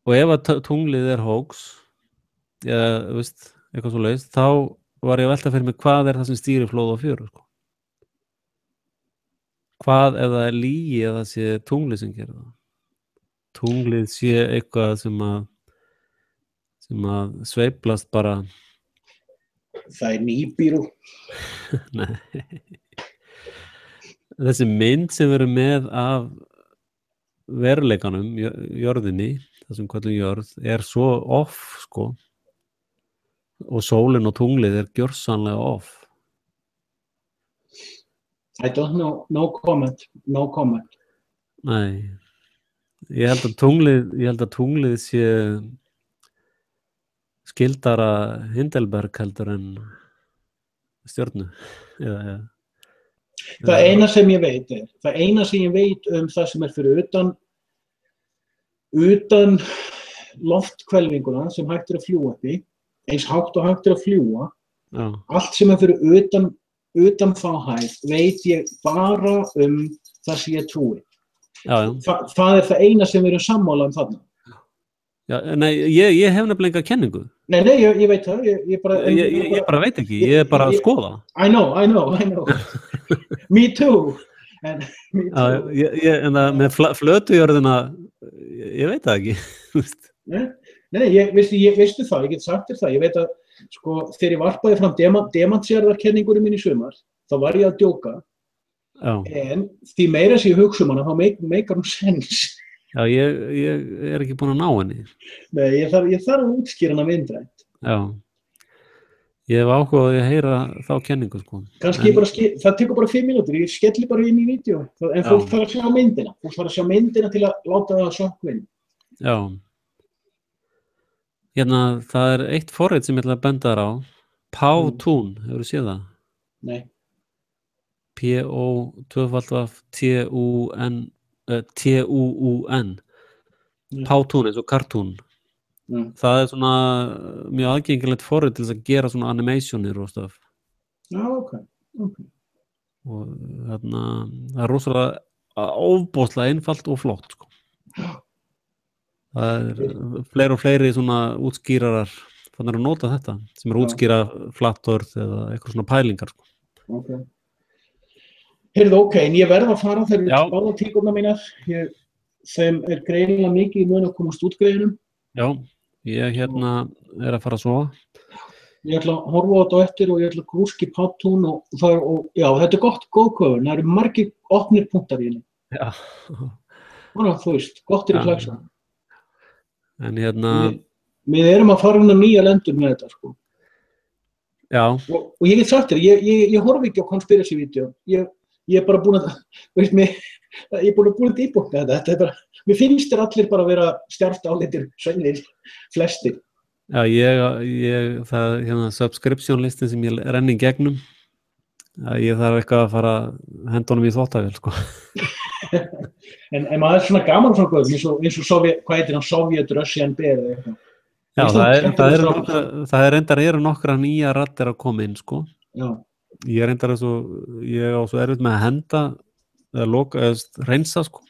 Og ef að tunglið hóks eða, veist, eitthvað svo leiðist, þá var ég að velta fyrir mig hvað það sem stýrir flóð og fjöru sko. Hvað ef það lygi eða sé tunglið sem gerir það. Tunglið sé eitthvað sem að sveiflast bara. Það nýbýru. Nei. Þessi mynd sem við erum með af veruleikanum, jörðinni, það sem kallum jörð, svo off sko, og sólin og tunglið gjörsamlega off. I don't know, no comment. Nei, ég held að tunglið sé skildara Hindelberg heldur en stjörnu. Það eina sem ég veit það sem fyrir utan lofthvelfinguna sem hægt að fljúga uppi, eins hátt og hægt að fljúga, allt sem fyrir utan þá hæð veit ég bara það sem ég trúi. Það það eina sem við erum sammála þarna. Já, nei, ég hef nefnilega enga kenningu. Nei, ég veit það. Ég bara veit ekki, ég bara að skoða. I know. Me too. En með flötujörðina, ég veit það ekki. Nei, veistu það, ég get sagt þér það. Ég veit að, sko, þegar ég varpaði fram demantsjarðarkenningunum minn í sumar, þá var ég að djóka. En því meira sem ég hugsa hana, þá meikar hún sens. Já, ég ekki búin að ná henni. Nei, ég þarf að útskýra hana myndrænt. Já. Ég hef áhugað að heyra þá kenningu, sko. Kannski það tekur bara 5 mínútur, ég skelli bara inn í vídeo. En fólk þarf að sjá myndina. Fólk þarf að sjá myndina til að láta það sökkva inn. Já. Það eitt forrit sem ég ætla að benda þér á. Powtoon, hefur þú séð það? Nei. P-O-T-U-N Powtoon eins og cartoon. Það svona mjög aðgengilegt forrit til þess að gera svona animationir og stöf. Já, ok. Og það rosalega ofboðslega einfalt og flott sko. Það fleiri og fleiri svona útskýrarar þannig að nota þetta sem útskýra flat earth eða eitthvað svona pælingar sko. Ok. Heyrðu, ok, en ég verð að fara þegar við báða tíkurnar mínar. Þeim greinilega mikið í mun að komast út greiðinum. Já, ég að fara að sofa. Ég ætla að horfa á þetta eftir og ég ætla að grúski Powtoon og já, þetta góð köfur. Það eru margir opnir punktar í henni. Já. Þannig að þú veist, gott í klaksa. En við erum að fara nýja lendur með þetta, sko. Já. Og ég get sagt þér, ég horfi ekki á conspiracy-vídeó. Ég er bara búin að, veist mér, ég er búin að dýbúkna þetta er bara, mér finnst þér allir bara að vera stjarft áleitir, sveinir, flestir. Já, það subscription listin sem ég renni í gegnum, ég þarf eitthvað að fara hendunum í þvottavél, sko. en maður er svona gaman frá góðum, eins og hvað heitir hann, Soviet Russian Bear eða eitthvað. Já, það eru nokkra nýja raddir að koma inn, sko. Já. Ég á svo erfitt með að henda eða loka, eða reynsa sko.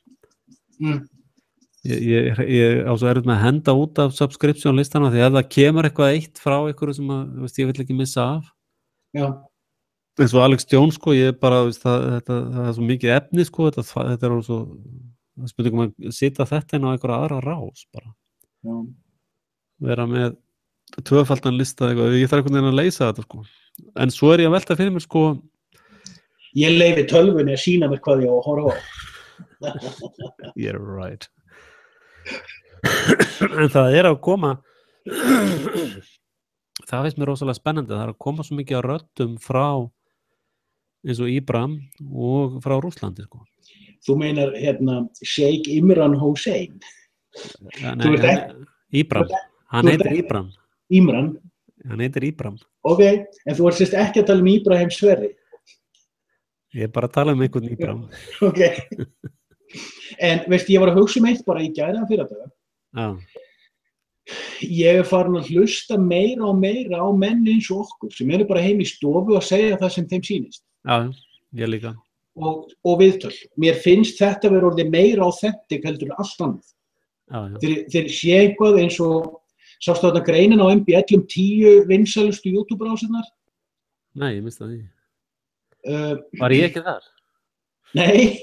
Ég á svo erfitt með að henda út af subscription listana því að það kemur eitthvað eitt frá einhverju sem að, ég vill ekki missa af. Já. eins og Alex Jones, sko, ég bara, veist, það er svo mikið efni, sko, þetta er svo, það spurningum að sita þetta inn á einhverja aðra rás, bara. Já. Vera með tvöfaldan lista eitthvað, ég þarf einhvern veginn að leysa þetta, sko. En svo er ég að velta fyrir mér, sko. Ég leyfi tölvunni að sýna mér hvað ég á að horfa á. You're right. En það er að koma, það finnst mér rosalega spennandi, það er að koma svo mikið á röddum frá eins og Íbram og frá Rússlandi, sko. Þú meinar Sheikh Imran Hussein? Íbram, hann heitir Íbram. Imran? Hann heitir Íbram. Ok, en þú ert ekki að tala um Íbrahim Sverri? Ég er bara að tala um einhvern Íbram. Ok. En veist, ég var að hugsa eitt bara í gæra fyrir þetta. Já. Ég er farin að hlusta meira og meira á menn eins og okkur sem eru bara heim í stofu að segja það sem þeim sýnist. Já, ég líka. Og viðtöl. Mér finnst þetta verið orðið meira authentic heldur en allt annað. Já. Þeir sé eitthvað eins og sástu þarna greinin á MBL 10 vinsælustu YouTube-rásinnar? Nei, ég misti það. Var ég ekki þar? Nei,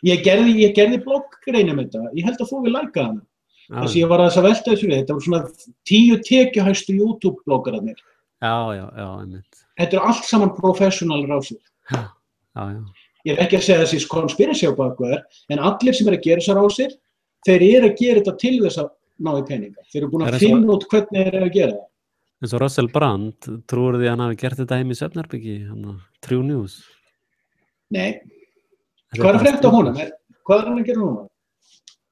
ég gerði blogggrein um þetta. Ég held að þú vil læka hana. Þess að ég var að velta þessu við. Þetta voru svona 10 tekjuhæstu YouTube-bloggararnir. Já, einmitt. Þetta eru allt saman professional rásir. Já. Ég er ekki að segja þessi konspirasi á bakveðar, en allir sem eru að gera þessar rásir, þeir eru að gera þetta til þess að ná í peninga. Þeir eru búin að finna út hvernig þeir eru að gera það. En svo Russell Brand, trúir því hann hafi gert þetta heim í Svefnherbyggi, True News? Nei. Hvað er að frétta honum? Hvað er hann að gera núna?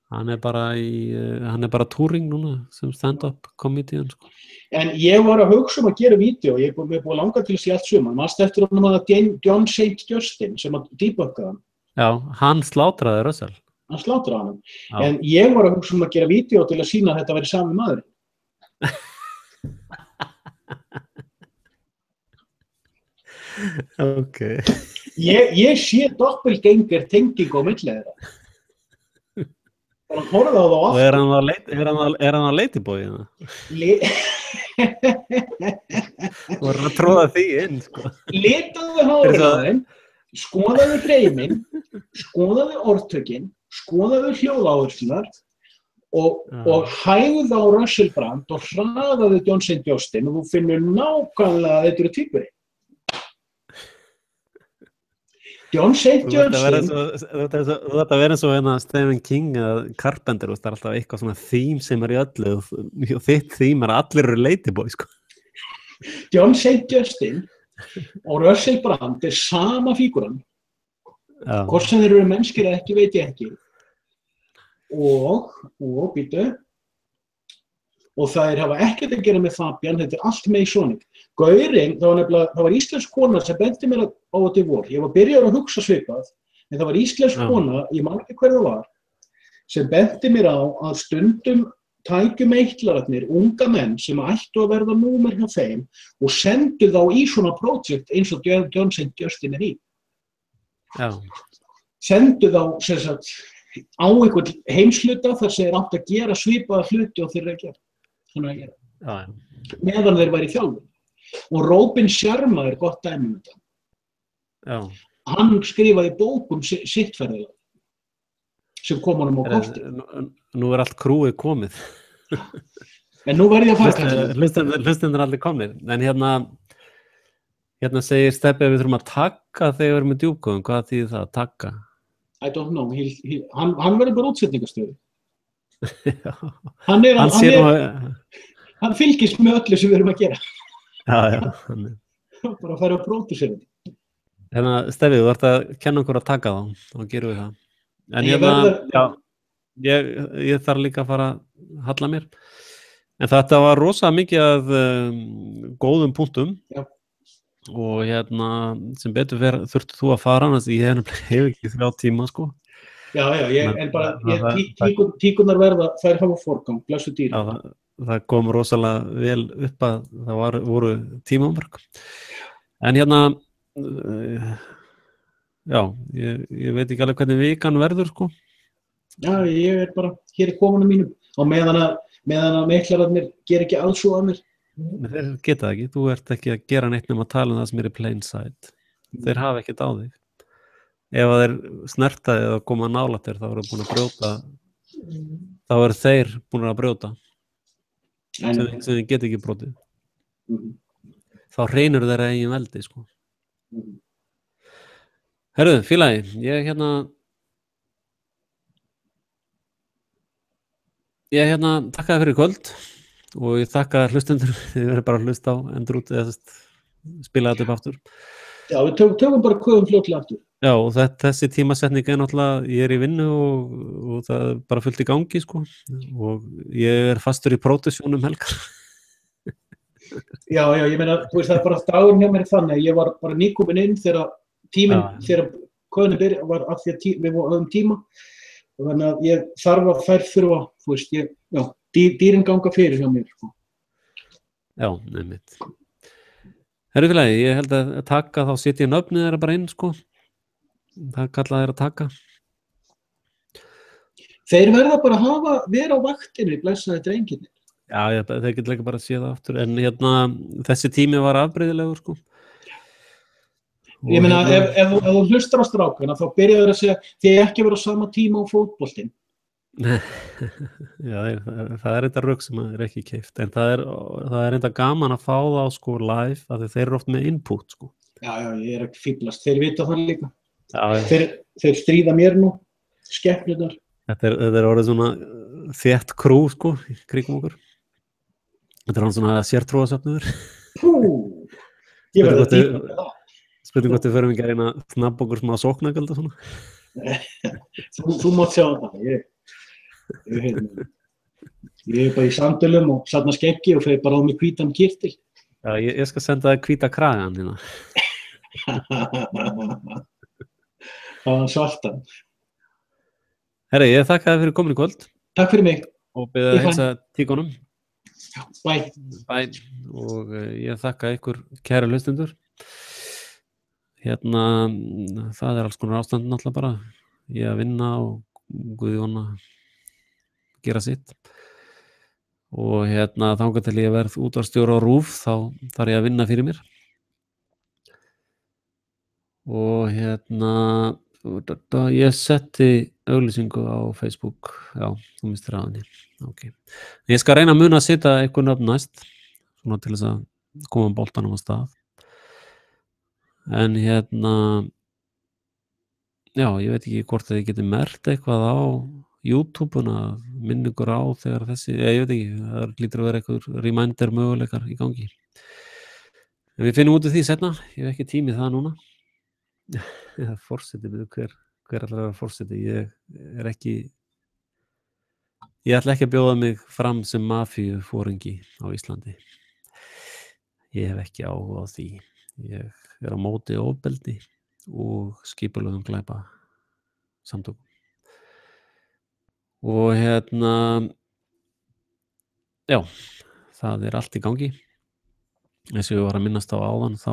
Hann er bara touring núna sem stand-up comedian, sko. En ég var að hugsa að gera vídeo, ég er búin að langa til að sé allt sumar. Manstu eftir honum að John St. Justin sem að debugga hann. Já, hann slátraði Russell. Hann slátraði hann. Já. En ég var að hugsa að gera vídeo til að sýna að þetta væri sami maðurinn. Ok. Ég sé doppelganger tenging á milli þeirra. Og hann horfði á það aftur. Og er hann á Ladyboy? Þú var að tróða því inn, sko. Litaðu hárið, skoðaðu hreiminn, skoðaðu orðtökin, skoðaðu hljóðáherslunar og hægðu á Russell Brand og hraðaðu John St. Justin og þú finnur nákvæmlega að þetta eru týpuri. John St. Justin. Þú ætti að vera eins og Stephen King eða Carpenter, það er alltaf eitthvað svona theme sem er í öllu og þitt theme er að allir eru Ladyboy, sko. John St. Justin og Russell Brand er sama fíguran. Hvort sem þeir eru mennskir eða ekki, veit ég ekki. Og býtu. Og það hafa ekkert að gera með Fabian, þetta er allt Masonic. Gaurinn, það var íslensk kona sem benti mér á þetta í vor. Ég var byrjaður að hugsa svipað, en það var íslensk kona, ég man ekki hver það var, sem benti mér á að stundum tækju meitlararnir, unga menn sem ættu að verða númer hjá þeim og sendu þá í svona projekt eins og John St. Justin er í. Já. Sendu þá, sem sagt, á einhvern heimsluta þar sem þeir átt að gera svipaða hluti og þeir eru að gera. Meðan þeir væri í þjálfun. Og Robin Sharma er gott dæmi um þetta. Já. Hann skrifaði bók sitt ferðalag sem kom honum á korti. Nú er allt krúið komið. En nú verð ég að fara. Hlustendur allir komnir. En hérna segir Stebbi að við þurfum að taka þegar við erum með djúpgóðum. Hvað þýðir það að taka? I don't know. Hann verður bara útsetningastöðu. Hann fylgist með öllu sem við erum að gera. Já. Bara að fara að pródúsera þetta. Hérna, Steffi, þú ert að kenna okkur að taka þá og gerum við það. En ég þarf líka að fara að halla mér. En þetta var rosa mikið af góðum punktum. Já. Og sem betur þurftu þú að fara, þannig að ég hef ekki 3 tíma, sko. Já, en bara, tíkunar verða, þær hafa forgang, blessu dýr. Já, það kom rosalega vel upp að það voru tímamörk. En já, ég veit ekki alveg hvernig vikan verður, sko. Já, ég bara hér í komunum mínum og meðan að meiklararnir ger ekki aðsúð að mér Þeir geta það ekki, þú ert ekki að gera neitt nema að tala það sem í plain sight. Þeir hafa ekkert á þig. Ef að þeir snerta eða koma nálægt þér, þá eru búin að brjóta, þá eru þeir búin að brjóta, sem þeir geta ekki brotið. Þá hreinur þeirra eigin veldi, sko. Herðu, félagi, ég þakka þér fyrir kvöld og ég þakka hlustendur, þið verður bara að hlusta á endur út eða spila þetta upp aftur. Já, við tökum bara kvöðum fljótlega aftur. Já, og þessi tímasetning náttúrulega, ég í vinnu og það er bara fullt í gangi, sko, og ég fastur í prótesjónum helgar. Já, ég meina, þú veist, það bara dagurinn hjá mér þannig, ég var bara nýkomin inn þegar tíminn, þegar kvöðinu byrja, var af því að við höfum tíma, og þannig að ég þarf að þurfa, þú veist, dýrin ganga fyrir hjá mér, sko. Já, nefnitt. Herru félagi, ég held að taka, þá setja ég nöfnið þeirra bara inn, sko. Það kalla þeirra að taka. Þeir verða bara að vera á vaktinni, blessaði drengirnir. Já, þeir getur ekki bara að sé það aftur, en þessi tími var afbrigðilegur, sko. Ég meina, ef þú hlustar á strákana, þá byrjaður að segja, þið ekki vera á sama tíma á fótboltinn. Já, það er þetta rugg sem er ekki keypt, en það er enda gaman að fá það, sko, live, af því þeir eru oft með input, sko. Já, ég er ekki fíblast, þeir vita það líka. Já. Þeir stríða mér nú, skepnunar. Þetta er orðið svona þétt krú, sko, í kringum okkur. Þetta er hann svona sértrúasöfnuður. Ég verði að dýpa með það. Spurning hvort við förum ekki að reyna að snabba okkur smá sóknargjöld og svona. Þú mátt sjá það. Ég er bara í samtölum og safna skeggi og fer bara á mig hvítan kyrtil. Já, ég skal senda það hvíta kragan hérna. Það var svartan. Herri, ég þakka þér fyrir komin í kvöld. Takk fyrir mig. Og byrja að heilsa tíkonum. Bye. Og ég þakka ykkur kæra hlustendur. Það er alls konar ástand náttúrulega bara. Ég að vinna og Guðjón að gera sitt. Og þangað til ég verð útvarpsstjóri á RÚV, þá þarf ég að vinna fyrir mér. Og ég setti auglýsingu á Facebook. Já, þú mistir á henni. Okay. Ég skal reyna að muna að setja eitthvað nöfn næst, svona til þess að koma boltanum á stað. En já, ég veit ekki hvort þið getið merkt eitthvað á YouTube-una, minningur á þegar þessi, ég veit ekki, það lítur að vera eitthvað reminder möguleikar í gangi. En við finnum út af því seinna, ég hef ekki tími það núna. Forseti, hver allar að vera forseti? Ég ætla ekki að bjóða mig fram sem mafíufóringi á Íslandi. Ég hef ekki áhuga á því. Ég er á móti ofbeldi og skipulögum glæpa samtökum. Og já, það er allt í gangi. Eins og ég var að minnast á áðan, þá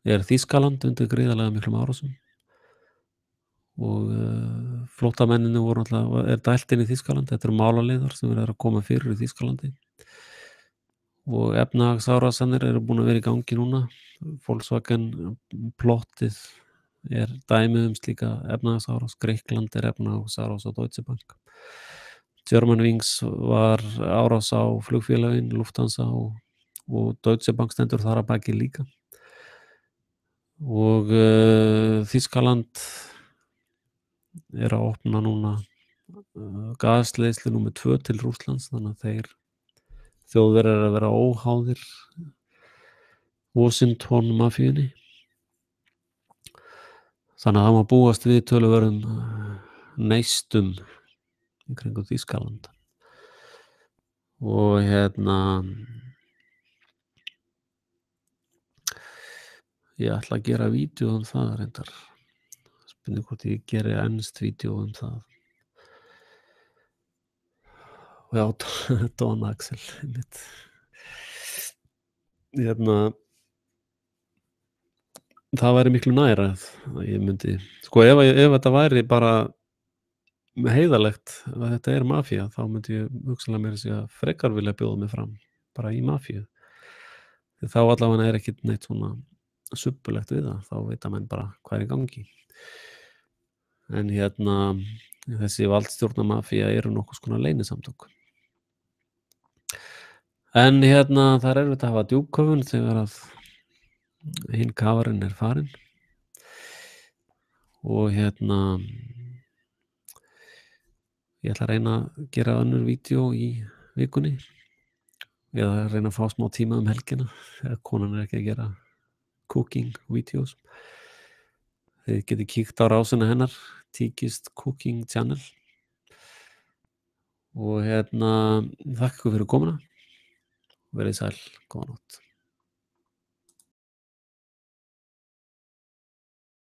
er Þýskaland undir gríðarlega miklum árásum. Og flóttamenninu voru er dælt inn í Þýskaland. Þetta eru málaliðar sem eru að koma fyrir í Þýskalandi. Og efnahagsárásanir eru búin að vera í gangi núna. Volkswagen plottið er dæmi slíka efnahagsárás. Grikkland er efnahagsárás á Deutsche Bank. Germanwings var árás á flugfélögin, Lufthansa og Deutsche Bank stendur þar að baki líka. Og Þýskaland er að opna núna gasleiðslu númer 2 til Rússlands, þannig að Þjóðverjar eru að vera óháðir Washington mafíunni. Þannig að það má búast við töluverðum neistum í kringum Þýskaland. Og ég ætla að gera vídeo um það reyndar. Spurning hvort ég geri ennst vídeo um það. Og já, Don Axel mitt. Það væri miklu nær að ég myndi, sko ef þetta væri bara heiðarlegt að þetta er mafía, þá myndi ég hugsanlega meira að segja frekar vilja bjóða mig fram. bara í mafíu. Þá allavega ekkert neitt svona subbulegt við það, þá vita menn bara hvað í gangi. En þessi valdstjórnarmafía eru nokkuð konar leynisamtök. En það erfitt að hafa djúpköfun þegar að hinn kafarinn farinn. Og ég ætla að reyna að gera önnur vídeó í vikunni eða reyna að fá smá tíma helgina þegar konan ekki að gera cooking videos. Þið getið kíkt á rásina hennar, Tíkist Cooking Channel. Og þakka ykkur fyrir komuna. Verið sæl, góða nótt.